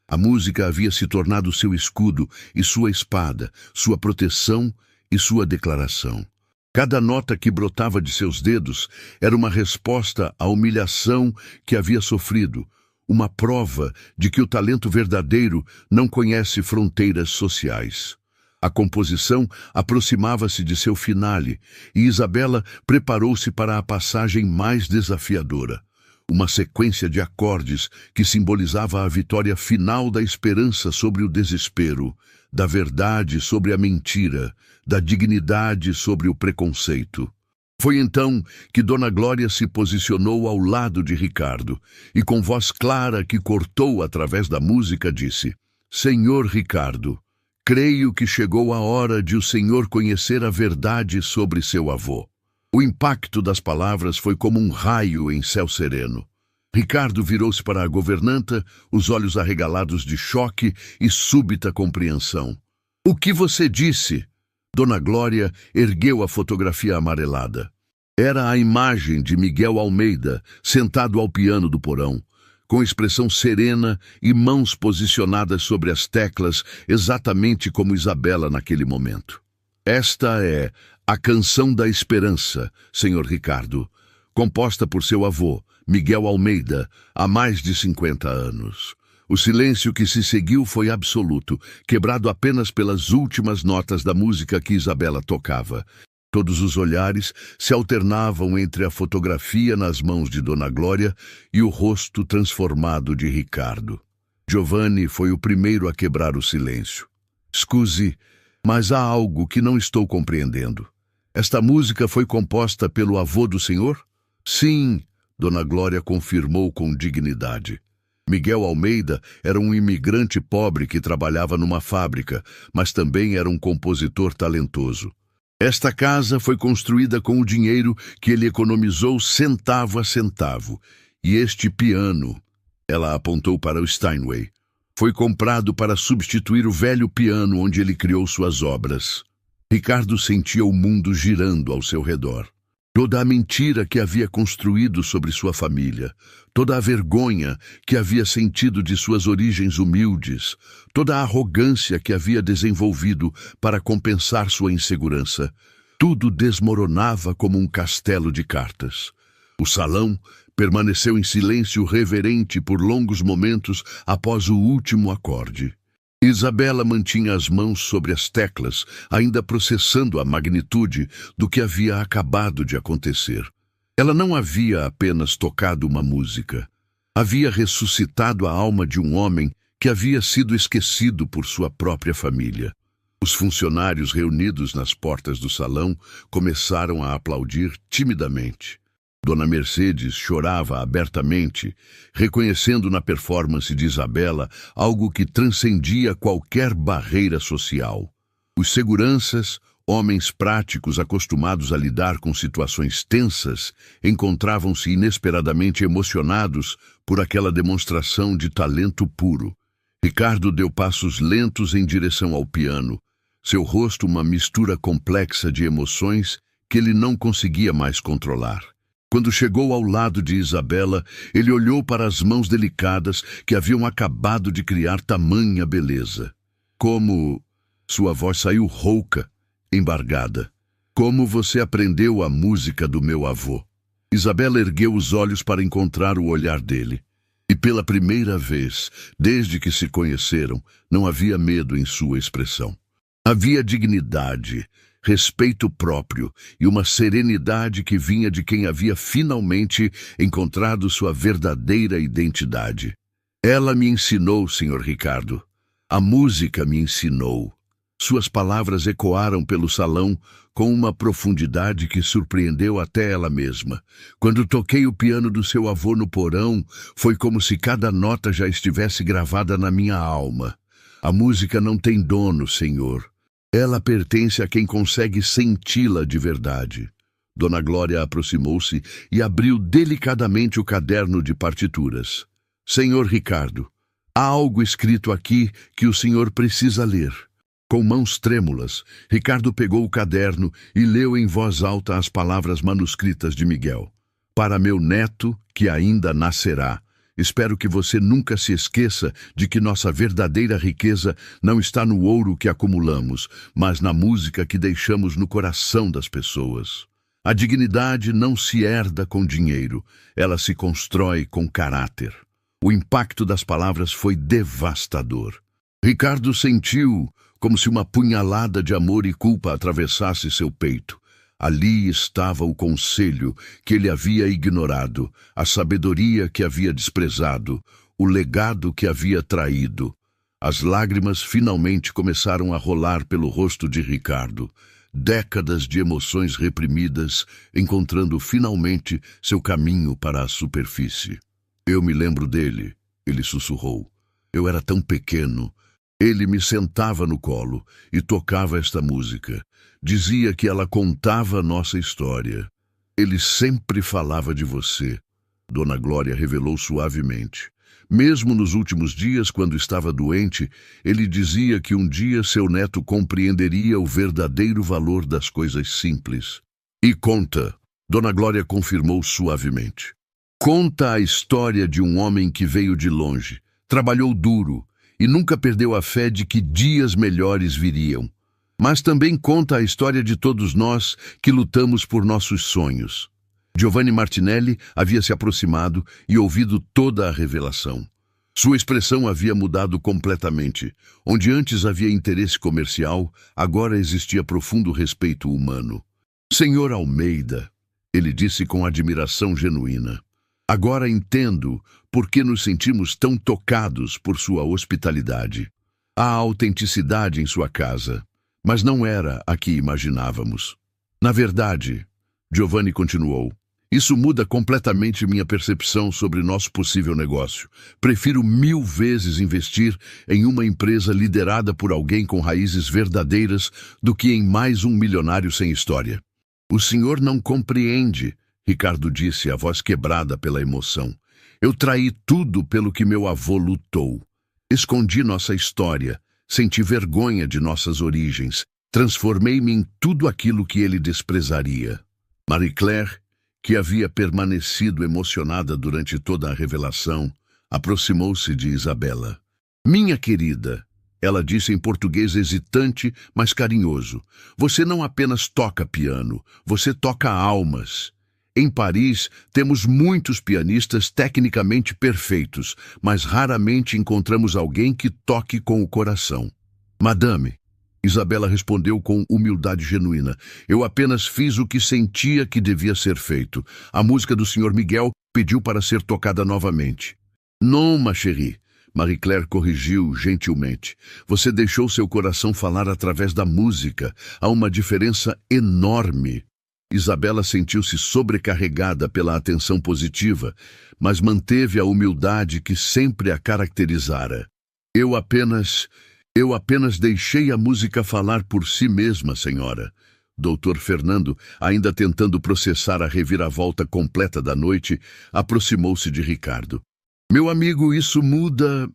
A música havia se tornado seu escudo e sua espada, sua proteção e sua declaração. Cada nota que brotava de seus dedos era uma resposta à humilhação que havia sofrido, uma prova de que o talento verdadeiro não conhece fronteiras sociais. A composição aproximava-se de seu finale e Isabela preparou-se para a passagem mais desafiadora. Uma sequência de acordes que simbolizava a vitória final da esperança sobre o desespero, da verdade sobre a mentira, da dignidade sobre o preconceito. Foi então que Dona Glória se posicionou ao lado de Ricardo e, com voz clara que cortou através da música, disse: Senhor Ricardo, creio que chegou a hora de o senhor conhecer a verdade sobre seu avô. O impacto das palavras foi como um raio em céu sereno. Ricardo virou-se para a governanta, os olhos arregalados de choque e súbita compreensão. O que você disse? Dona Glória ergueu a fotografia amarelada. Era a imagem de Miguel Almeida, sentado ao piano do porão, com expressão serena e mãos posicionadas sobre as teclas, exatamente como Isabela naquele momento. Esta é a Canção da Esperança, senhor Ricardo, composta por seu avô, Miguel Almeida, há mais de 50 anos. O silêncio que se seguiu foi absoluto, quebrado apenas pelas últimas notas da música que Isabela tocava. Todos os olhares se alternavam entre a fotografia nas mãos de Dona Glória e o rosto transformado de Ricardo. Giovanni foi o primeiro a quebrar o silêncio. Scusi, mas há algo que não estou compreendendo. Esta música foi composta pelo avô do senhor? Sim, Dona Glória confirmou com dignidade. Miguel Almeida era um imigrante pobre que trabalhava numa fábrica, mas também era um compositor talentoso. Esta casa foi construída com o dinheiro que ele economizou centavo a centavo, e este piano, ela apontou para o Steinway, foi comprado para substituir o velho piano onde ele criou suas obras. Ricardo sentia o mundo girando ao seu redor. Toda a mentira que havia construído sobre sua família, toda a vergonha que havia sentido de suas origens humildes, toda a arrogância que havia desenvolvido para compensar sua insegurança, tudo desmoronava como um castelo de cartas. O salão permaneceu em silêncio reverente por longos momentos após o último acorde. Isabela mantinha as mãos sobre as teclas, ainda processando a magnitude do que havia acabado de acontecer. Ela não havia apenas tocado uma música. Havia ressuscitado a alma de um homem que havia sido esquecido por sua própria família. Os funcionários reunidos nas portas do salão começaram a aplaudir timidamente. Dona Mercedes chorava abertamente, reconhecendo na performance de Isabela algo que transcendia qualquer barreira social. Os seguranças, homens práticos acostumados a lidar com situações tensas, encontravam-se inesperadamente emocionados por aquela demonstração de talento puro. Ricardo deu passos lentos em direção ao piano, seu rosto uma mistura complexa de emoções que ele não conseguia mais controlar. Quando chegou ao lado de Isabela, ele olhou para as mãos delicadas que haviam acabado de criar tamanha beleza. Sua voz saiu rouca, embargada. Como você aprendeu a música do meu avô? Isabela ergueu os olhos para encontrar o olhar dele. E pela primeira vez, desde que se conheceram, não havia medo em sua expressão. Havia dignidade, respeito próprio e uma serenidade que vinha de quem havia finalmente encontrado sua verdadeira identidade. Ela me ensinou, Sr. Ricardo. A música me ensinou. Suas palavras ecoaram pelo salão com uma profundidade que surpreendeu até ela mesma. Quando toquei o piano do seu avô no porão, foi como se cada nota já estivesse gravada na minha alma. A música não tem dono, senhor. Ela pertence a quem consegue senti-la de verdade. Dona Glória aproximou-se e abriu delicadamente o caderno de partituras. Senhor Ricardo, há algo escrito aqui que o senhor precisa ler. Com mãos trêmulas, Ricardo pegou o caderno e leu em voz alta as palavras manuscritas de Miguel. Para meu neto, que ainda nascerá. Espero que você nunca se esqueça de que nossa verdadeira riqueza não está no ouro que acumulamos, mas na música que deixamos no coração das pessoas. A dignidade não se herda com dinheiro, ela se constrói com caráter. O impacto das palavras foi devastador. Ricardo sentiu como se uma punhalada de amor e culpa atravessasse seu peito. Ali estava o conselho que ele havia ignorado, a sabedoria que havia desprezado, o legado que havia traído. As lágrimas finalmente começaram a rolar pelo rosto de Ricardo. Décadas de emoções reprimidas, encontrando finalmente seu caminho para a superfície. Eu me lembro dele, ele sussurrou. Eu era tão pequeno. Ele me sentava no colo e tocava esta música. Dizia que ela contava a nossa história. Ele sempre falava de você. Dona Glória revelou suavemente. Mesmo nos últimos dias, quando estava doente, ele dizia que um dia seu neto compreenderia o verdadeiro valor das coisas simples. E conta, Dona Glória confirmou suavemente. Conta a história de um homem que veio de longe, trabalhou duro e nunca perdeu a fé de que dias melhores viriam. Mas também conta a história de todos nós que lutamos por nossos sonhos. Giovanni Martinelli havia se aproximado e ouvido toda a revelação. Sua expressão havia mudado completamente. Onde antes havia interesse comercial, agora existia profundo respeito humano. Senhor Almeida, ele disse com admiração genuína. Agora entendo por que nos sentimos tão tocados por sua hospitalidade. Há autenticidade em sua casa, mas não era a que imaginávamos. Na verdade, Giovanni continuou, isso muda completamente minha percepção sobre nosso possível negócio. Prefiro 1000 vezes investir em uma empresa liderada por alguém com raízes verdadeiras do que em mais um milionário sem história. O senhor não compreende, Ricardo disse, a voz quebrada pela emoção. Eu traí tudo pelo que meu avô lutou. Escondi nossa história, senti vergonha de nossas origens, transformei-me em tudo aquilo que ele desprezaria. Marie-Claire, que havia permanecido emocionada durante toda a revelação, aproximou-se de Isabela. Minha querida, ela disse em português hesitante, mas carinhoso, você não apenas toca piano, você toca almas. Em Paris, temos muitos pianistas tecnicamente perfeitos, mas raramente encontramos alguém que toque com o coração. Madame, Isabela respondeu com humildade genuína, eu apenas fiz o que sentia que devia ser feito. A música do Sr. Miguel pediu para ser tocada novamente. Non, ma chérie, Marie-Claire corrigiu gentilmente. Você deixou seu coração falar através da música. Há uma diferença enorme. Isabela sentiu-se sobrecarregada pela atenção positiva, mas manteve a humildade que sempre a caracterizara. Eu apenas deixei a música falar por si mesma, senhora. Dr. Fernando, ainda tentando processar a reviravolta completa da noite, aproximou-se de Ricardo. Meu amigo, isso muda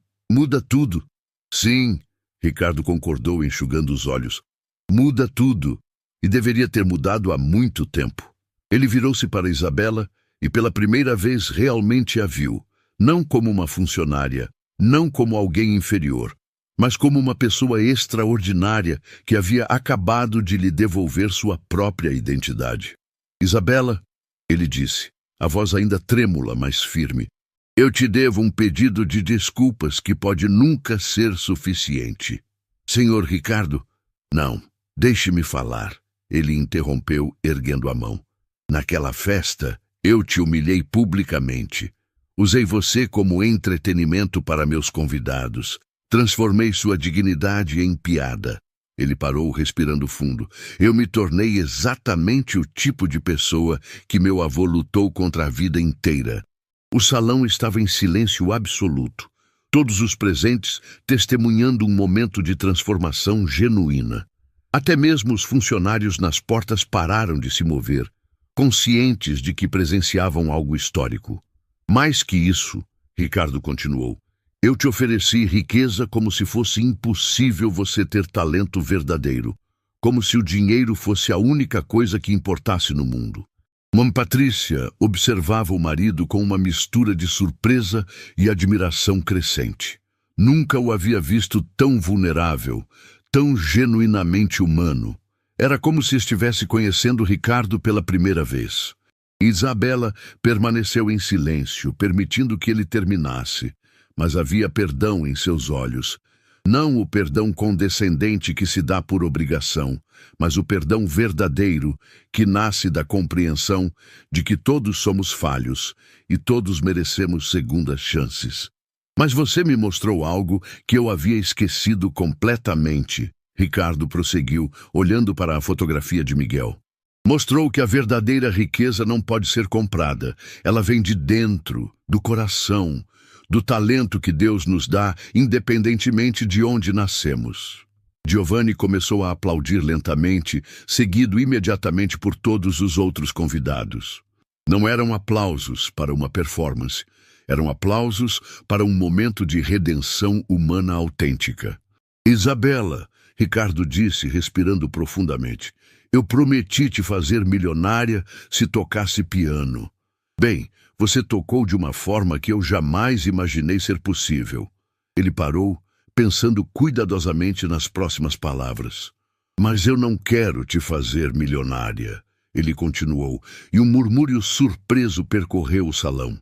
tudo. Sim, Ricardo concordou, enxugando os olhos. Muda tudo. E deveria ter mudado há muito tempo. Ele virou-se para Isabela e pela primeira vez realmente a viu, não como uma funcionária, não como alguém inferior, mas como uma pessoa extraordinária que havia acabado de lhe devolver sua própria identidade. Isabela, ele disse, a voz ainda trêmula, mas firme, eu te devo um pedido de desculpas que pode nunca ser suficiente. Senhor Ricardo, não, deixe-me falar. Ele interrompeu, erguendo a mão. Naquela festa, eu te humilhei publicamente. Usei você como entretenimento para meus convidados. Transformei sua dignidade em piada. Ele parou, respirando fundo. Eu me tornei exatamente o tipo de pessoa que meu avô lutou contra a vida inteira. O salão estava em silêncio absoluto. Todos os presentes testemunhando um momento de transformação genuína. Até mesmo os funcionários nas portas pararam de se mover, conscientes de que presenciavam algo histórico. Mais que isso, Ricardo continuou, eu te ofereci riqueza como se fosse impossível você ter talento verdadeiro, como se o dinheiro fosse a única coisa que importasse no mundo. Mãe Patrícia observava o marido com uma mistura de surpresa e admiração crescente. Nunca o havia visto tão vulnerável, tão genuinamente humano. Era como se estivesse conhecendo Ricardo pela primeira vez. Isabela permaneceu em silêncio, permitindo que ele terminasse, mas havia perdão em seus olhos. Não o perdão condescendente que se dá por obrigação, mas o perdão verdadeiro que nasce da compreensão de que todos somos falhos e todos merecemos segundas chances. Mas você me mostrou algo que eu havia esquecido completamente, Ricardo prosseguiu, olhando para a fotografia de Miguel. Mostrou que a verdadeira riqueza não pode ser comprada. Ela vem de dentro, do coração, do talento que Deus nos dá, independentemente de onde nascemos. Giovanni começou a aplaudir lentamente, seguido imediatamente por todos os outros convidados. Não eram aplausos para uma performance. Eram aplausos para um momento de redenção humana autêntica. Isabela, Ricardo disse, respirando profundamente, eu prometi te fazer milionária se tocasse piano. Bem, você tocou de uma forma que eu jamais imaginei ser possível. Ele parou, pensando cuidadosamente nas próximas palavras. Mas eu não quero te fazer milionária, ele continuou, e um murmúrio surpreso percorreu o salão.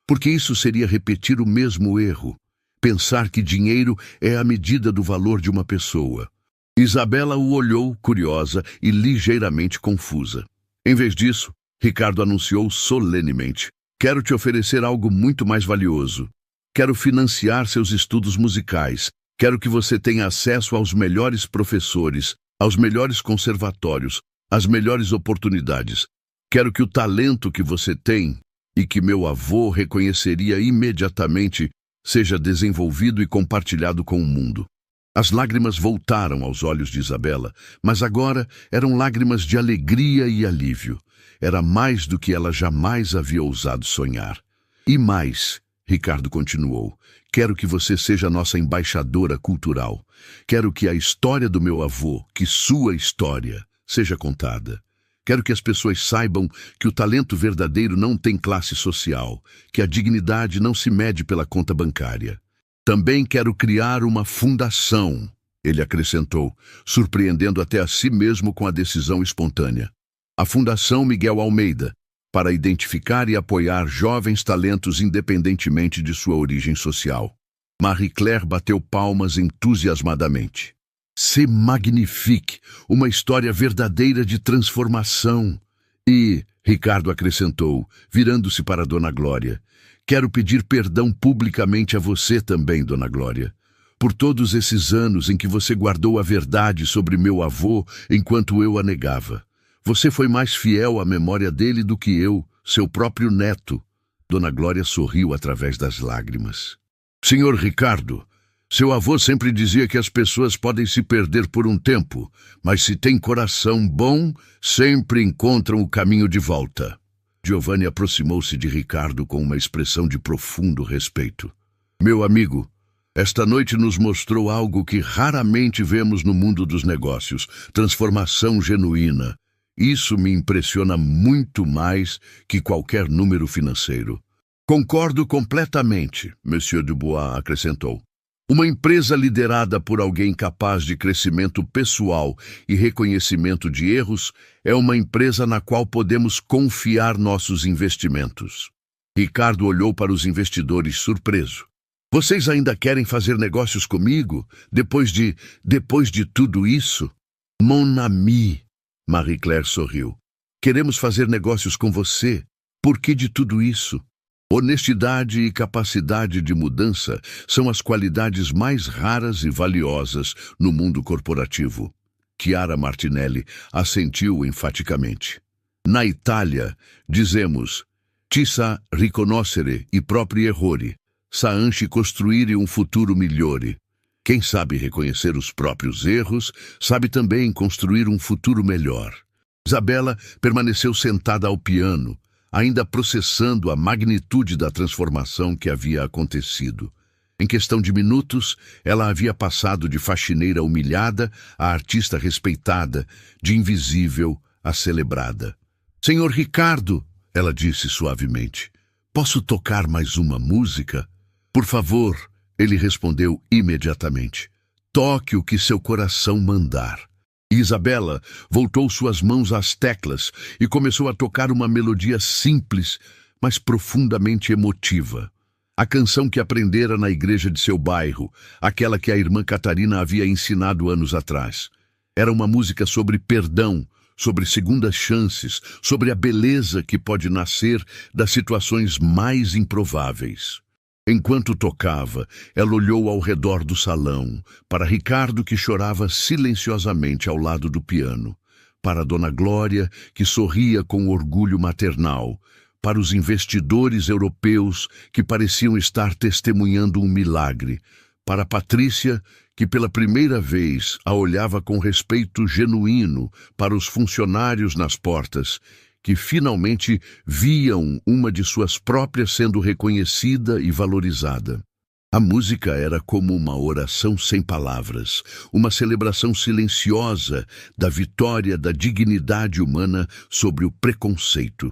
Porque isso seria repetir o mesmo erro, pensar que dinheiro é a medida do valor de uma pessoa. Isabela o olhou, curiosa e ligeiramente confusa. Em vez disso, Ricardo anunciou solenemente, quero te oferecer algo muito mais valioso. Quero financiar seus estudos musicais. Quero que você tenha acesso aos melhores professores, aos melhores conservatórios, às melhores oportunidades. Quero que o talento que você tem e que meu avô reconheceria imediatamente, seja desenvolvido e compartilhado com o mundo. As lágrimas voltaram aos olhos de Isabela, mas agora eram lágrimas de alegria e alívio. Era mais do que ela jamais havia ousado sonhar. E mais, Ricardo continuou, quero que você seja nossa embaixadora cultural. Quero que a história do meu avô, que sua história, seja contada. Quero que as pessoas saibam que o talento verdadeiro não tem classe social, que a dignidade não se mede pela conta bancária. Também quero criar uma fundação, ele acrescentou, surpreendendo até a si mesmo com a decisão espontânea. A Fundação Miguel Almeida, para identificar e apoiar jovens talentos independentemente de sua origem social. Marie-Claire bateu palmas entusiasmadamente. C'est magnifique, uma história verdadeira de transformação. E, Ricardo acrescentou, virando-se para Dona Glória, quero pedir perdão publicamente a você também, Dona Glória, por todos esses anos em que você guardou a verdade sobre meu avô enquanto eu a negava, Você foi mais fiel à memória dele do que eu, seu próprio neto. Dona Glória sorriu através das lágrimas. Senhor Ricardo, seu avô sempre dizia que as pessoas podem se perder por um tempo, mas se tem coração bom, sempre encontram o caminho de volta. Giovanni aproximou-se de Ricardo com uma expressão de profundo respeito. Meu amigo, esta noite nos mostrou algo que raramente vemos no mundo dos negócios, transformação genuína. Isso me impressiona muito mais que qualquer número financeiro. Concordo completamente, Monsieur Dubois acrescentou. Uma empresa liderada por alguém capaz de crescimento pessoal e reconhecimento de erros é uma empresa na qual podemos confiar nossos investimentos. Ricardo olhou para os investidores surpreso. Vocês ainda querem fazer negócios comigo, depois de tudo isso? Mon ami, Marie-Claire sorriu. Queremos fazer negócios com você. Por que de tudo isso? Honestidade e capacidade de mudança são as qualidades mais raras e valiosas no mundo corporativo. Chiara Martinelli assentiu enfaticamente. Na Itália, dizemos, ti sa riconoscere i propri errori, sa anche costruire um futuro migliore. Quem sabe reconhecer os próprios erros, sabe também construir um futuro melhor. Isabela permaneceu sentada ao piano, ainda processando a magnitude da transformação que havia acontecido. Em questão de minutos, ela havia passado de faxineira humilhada a artista respeitada, de invisível a celebrada. Senhor Ricardo, ela disse suavemente, posso tocar mais uma música? Por favor, ele respondeu imediatamente. Toque o que seu coração mandar. E Isabela voltou suas mãos às teclas e começou a tocar uma melodia simples, mas profundamente emotiva. A canção que aprendera na igreja de seu bairro, aquela que a irmã Catarina havia ensinado anos atrás. Era uma música sobre perdão, sobre segundas chances, sobre a beleza que pode nascer das situações mais improváveis. Enquanto tocava, ela olhou ao redor do salão, para Ricardo que chorava silenciosamente ao lado do piano, para Dona Glória que sorria com orgulho maternal, para os investidores europeus que pareciam estar testemunhando um milagre, para Patrícia que pela primeira vez a olhava com respeito genuíno, para os funcionários nas portas, que finalmente viam uma de suas próprias sendo reconhecida e valorizada. A música era como uma oração sem palavras, uma celebração silenciosa da vitória da dignidade humana sobre o preconceito.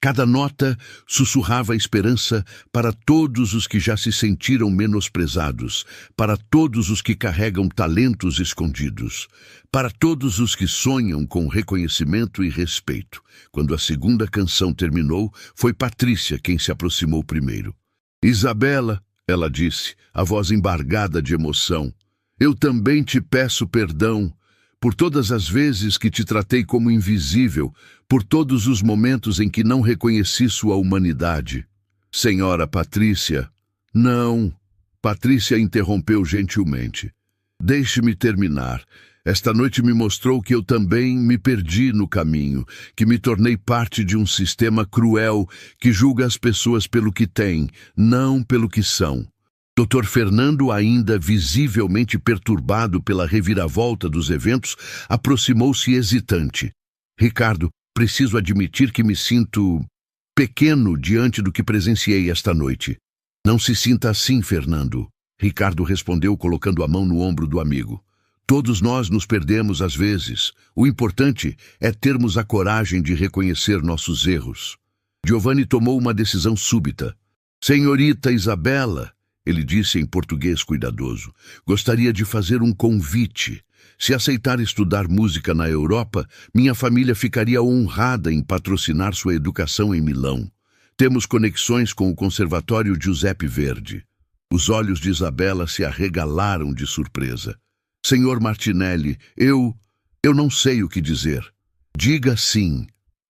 Cada nota sussurrava a esperança para todos os que já se sentiram menosprezados, para todos os que carregam talentos escondidos, para todos os que sonham com reconhecimento e respeito. Quando a segunda canção terminou, foi Patrícia quem se aproximou primeiro. Isabela, ela disse, a voz embargada de emoção, eu também te peço perdão por todas as vezes que te tratei como invisível, por todos os momentos em que não reconheci sua humanidade. Senhora Patrícia, não. Patrícia interrompeu gentilmente. Deixe-me terminar. Esta noite me mostrou que eu também me perdi no caminho, que me tornei parte de um sistema cruel que julga as pessoas pelo que têm, não pelo que são. Dr. Fernando, ainda visivelmente perturbado pela reviravolta dos eventos, aproximou-se hesitante. Ricardo, preciso admitir que me sinto pequeno diante do que presenciei esta noite. Não se sinta assim, Fernando. Ricardo respondeu colocando a mão no ombro do amigo. Todos nós nos perdemos às vezes. O importante é termos a coragem de reconhecer nossos erros. Giovanni tomou uma decisão súbita. Senhorita Isabela, ele disse em português cuidadoso, gostaria de fazer um convite. Se aceitar estudar música na Europa, minha família ficaria honrada em patrocinar sua educação em Milão. Temos conexões com o Conservatório Giuseppe Verdi. Os olhos de Isabela se arregalaram de surpresa. Senhor Martinelli, eu não sei o que dizer. Diga sim,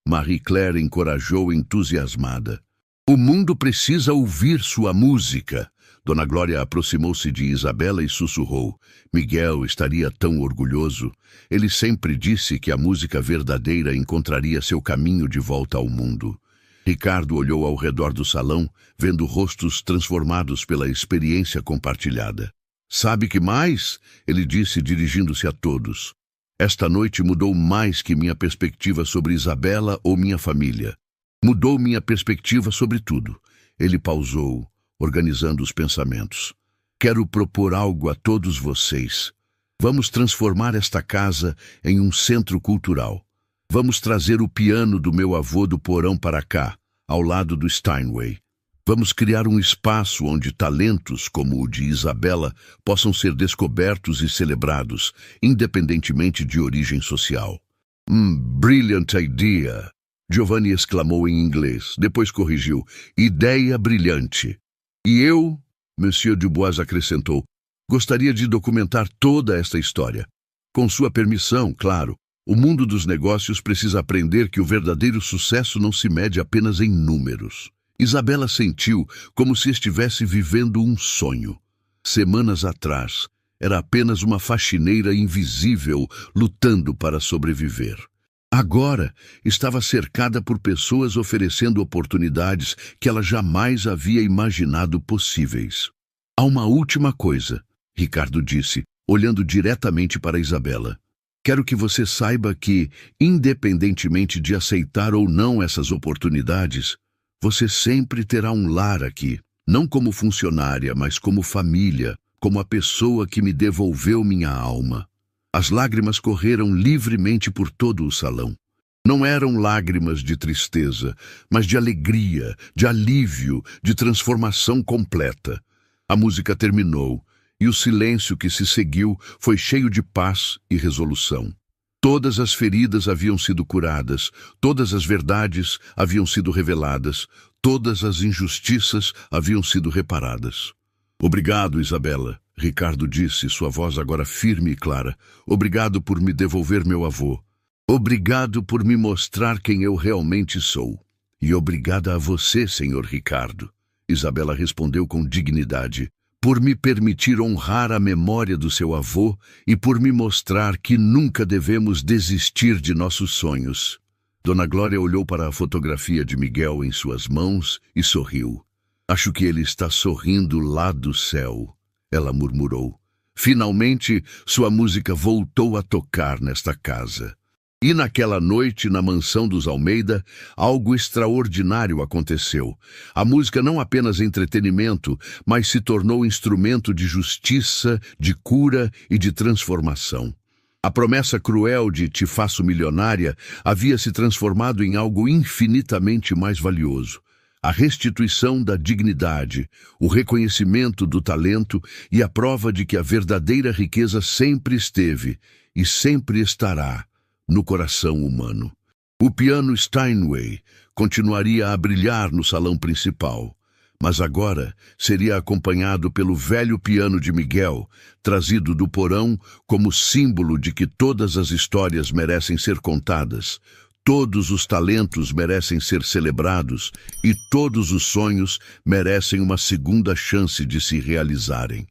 Marie-Claire encorajou entusiasmada. O mundo precisa ouvir sua música. Dona Glória aproximou-se de Isabela e sussurrou. Miguel estaria tão orgulhoso. Ele sempre disse que a música verdadeira encontraria seu caminho de volta ao mundo. Ricardo olhou ao redor do salão, vendo rostos transformados pela experiência compartilhada. Sabe que mais? Ele disse, dirigindo-se a todos. Esta noite mudou mais que minha perspectiva sobre Isabela ou minha família. Mudou minha perspectiva sobre tudo. Ele pausou, organizando os pensamentos. Quero propor algo a todos vocês. Vamos transformar esta casa em um centro cultural. Vamos trazer o piano do meu avô do porão para cá, ao lado do Steinway. Vamos criar um espaço onde talentos como o de Isabela possam ser descobertos e celebrados, independentemente de origem social. Brilliant idea! Giovanni exclamou em inglês, depois corrigiu. Ideia brilhante. E eu, Monsieur Dubois acrescentou, gostaria de documentar toda esta história. Com sua permissão, claro. O mundo dos negócios precisa aprender que o verdadeiro sucesso não se mede apenas em números. Isabela sentiu como se estivesse vivendo um sonho. Semanas atrás, era apenas uma faxineira invisível lutando para sobreviver. Agora, estava cercada por pessoas oferecendo oportunidades que ela jamais havia imaginado possíveis. Há uma última coisa, Ricardo disse, olhando diretamente para Isabela. Quero que você saiba que, independentemente de aceitar ou não essas oportunidades, você sempre terá um lar aqui, não como funcionária, mas como família, como a pessoa que me devolveu minha alma. As lágrimas correram livremente por todo o salão. Não eram lágrimas de tristeza, mas de alegria, de alívio, de transformação completa. A música terminou, e o silêncio que se seguiu foi cheio de paz e resolução. Todas as feridas haviam sido curadas, todas as verdades haviam sido reveladas, todas as injustiças haviam sido reparadas. Obrigado, Isabela, Ricardo disse, sua voz agora firme e clara. Obrigado por me devolver meu avô. Obrigado por me mostrar quem eu realmente sou. E obrigada a você, senhor Ricardo. Isabela respondeu com dignidade. Por me permitir honrar a memória do seu avô e por me mostrar que nunca devemos desistir de nossos sonhos. Dona Glória olhou para a fotografia de Miguel em suas mãos e sorriu. Acho que ele está sorrindo lá do céu, ela murmurou. Finalmente, sua música voltou a tocar nesta casa. E naquela noite, na mansão dos Almeida, algo extraordinário aconteceu. A música não apenas entretenimento, mas se tornou instrumento de justiça, de cura e de transformação. A promessa cruel de "te faço milionária" havia se transformado em algo infinitamente mais valioso. A restituição da dignidade, o reconhecimento do talento e a prova de que a verdadeira riqueza sempre esteve e sempre estará no coração humano. O piano Steinway continuaria a brilhar no salão principal, mas agora seria acompanhado pelo velho piano de Miguel, trazido do porão como símbolo de que todas as histórias merecem ser contadas, todos os talentos merecem ser celebrados e todos os sonhos merecem uma segunda chance de se realizarem.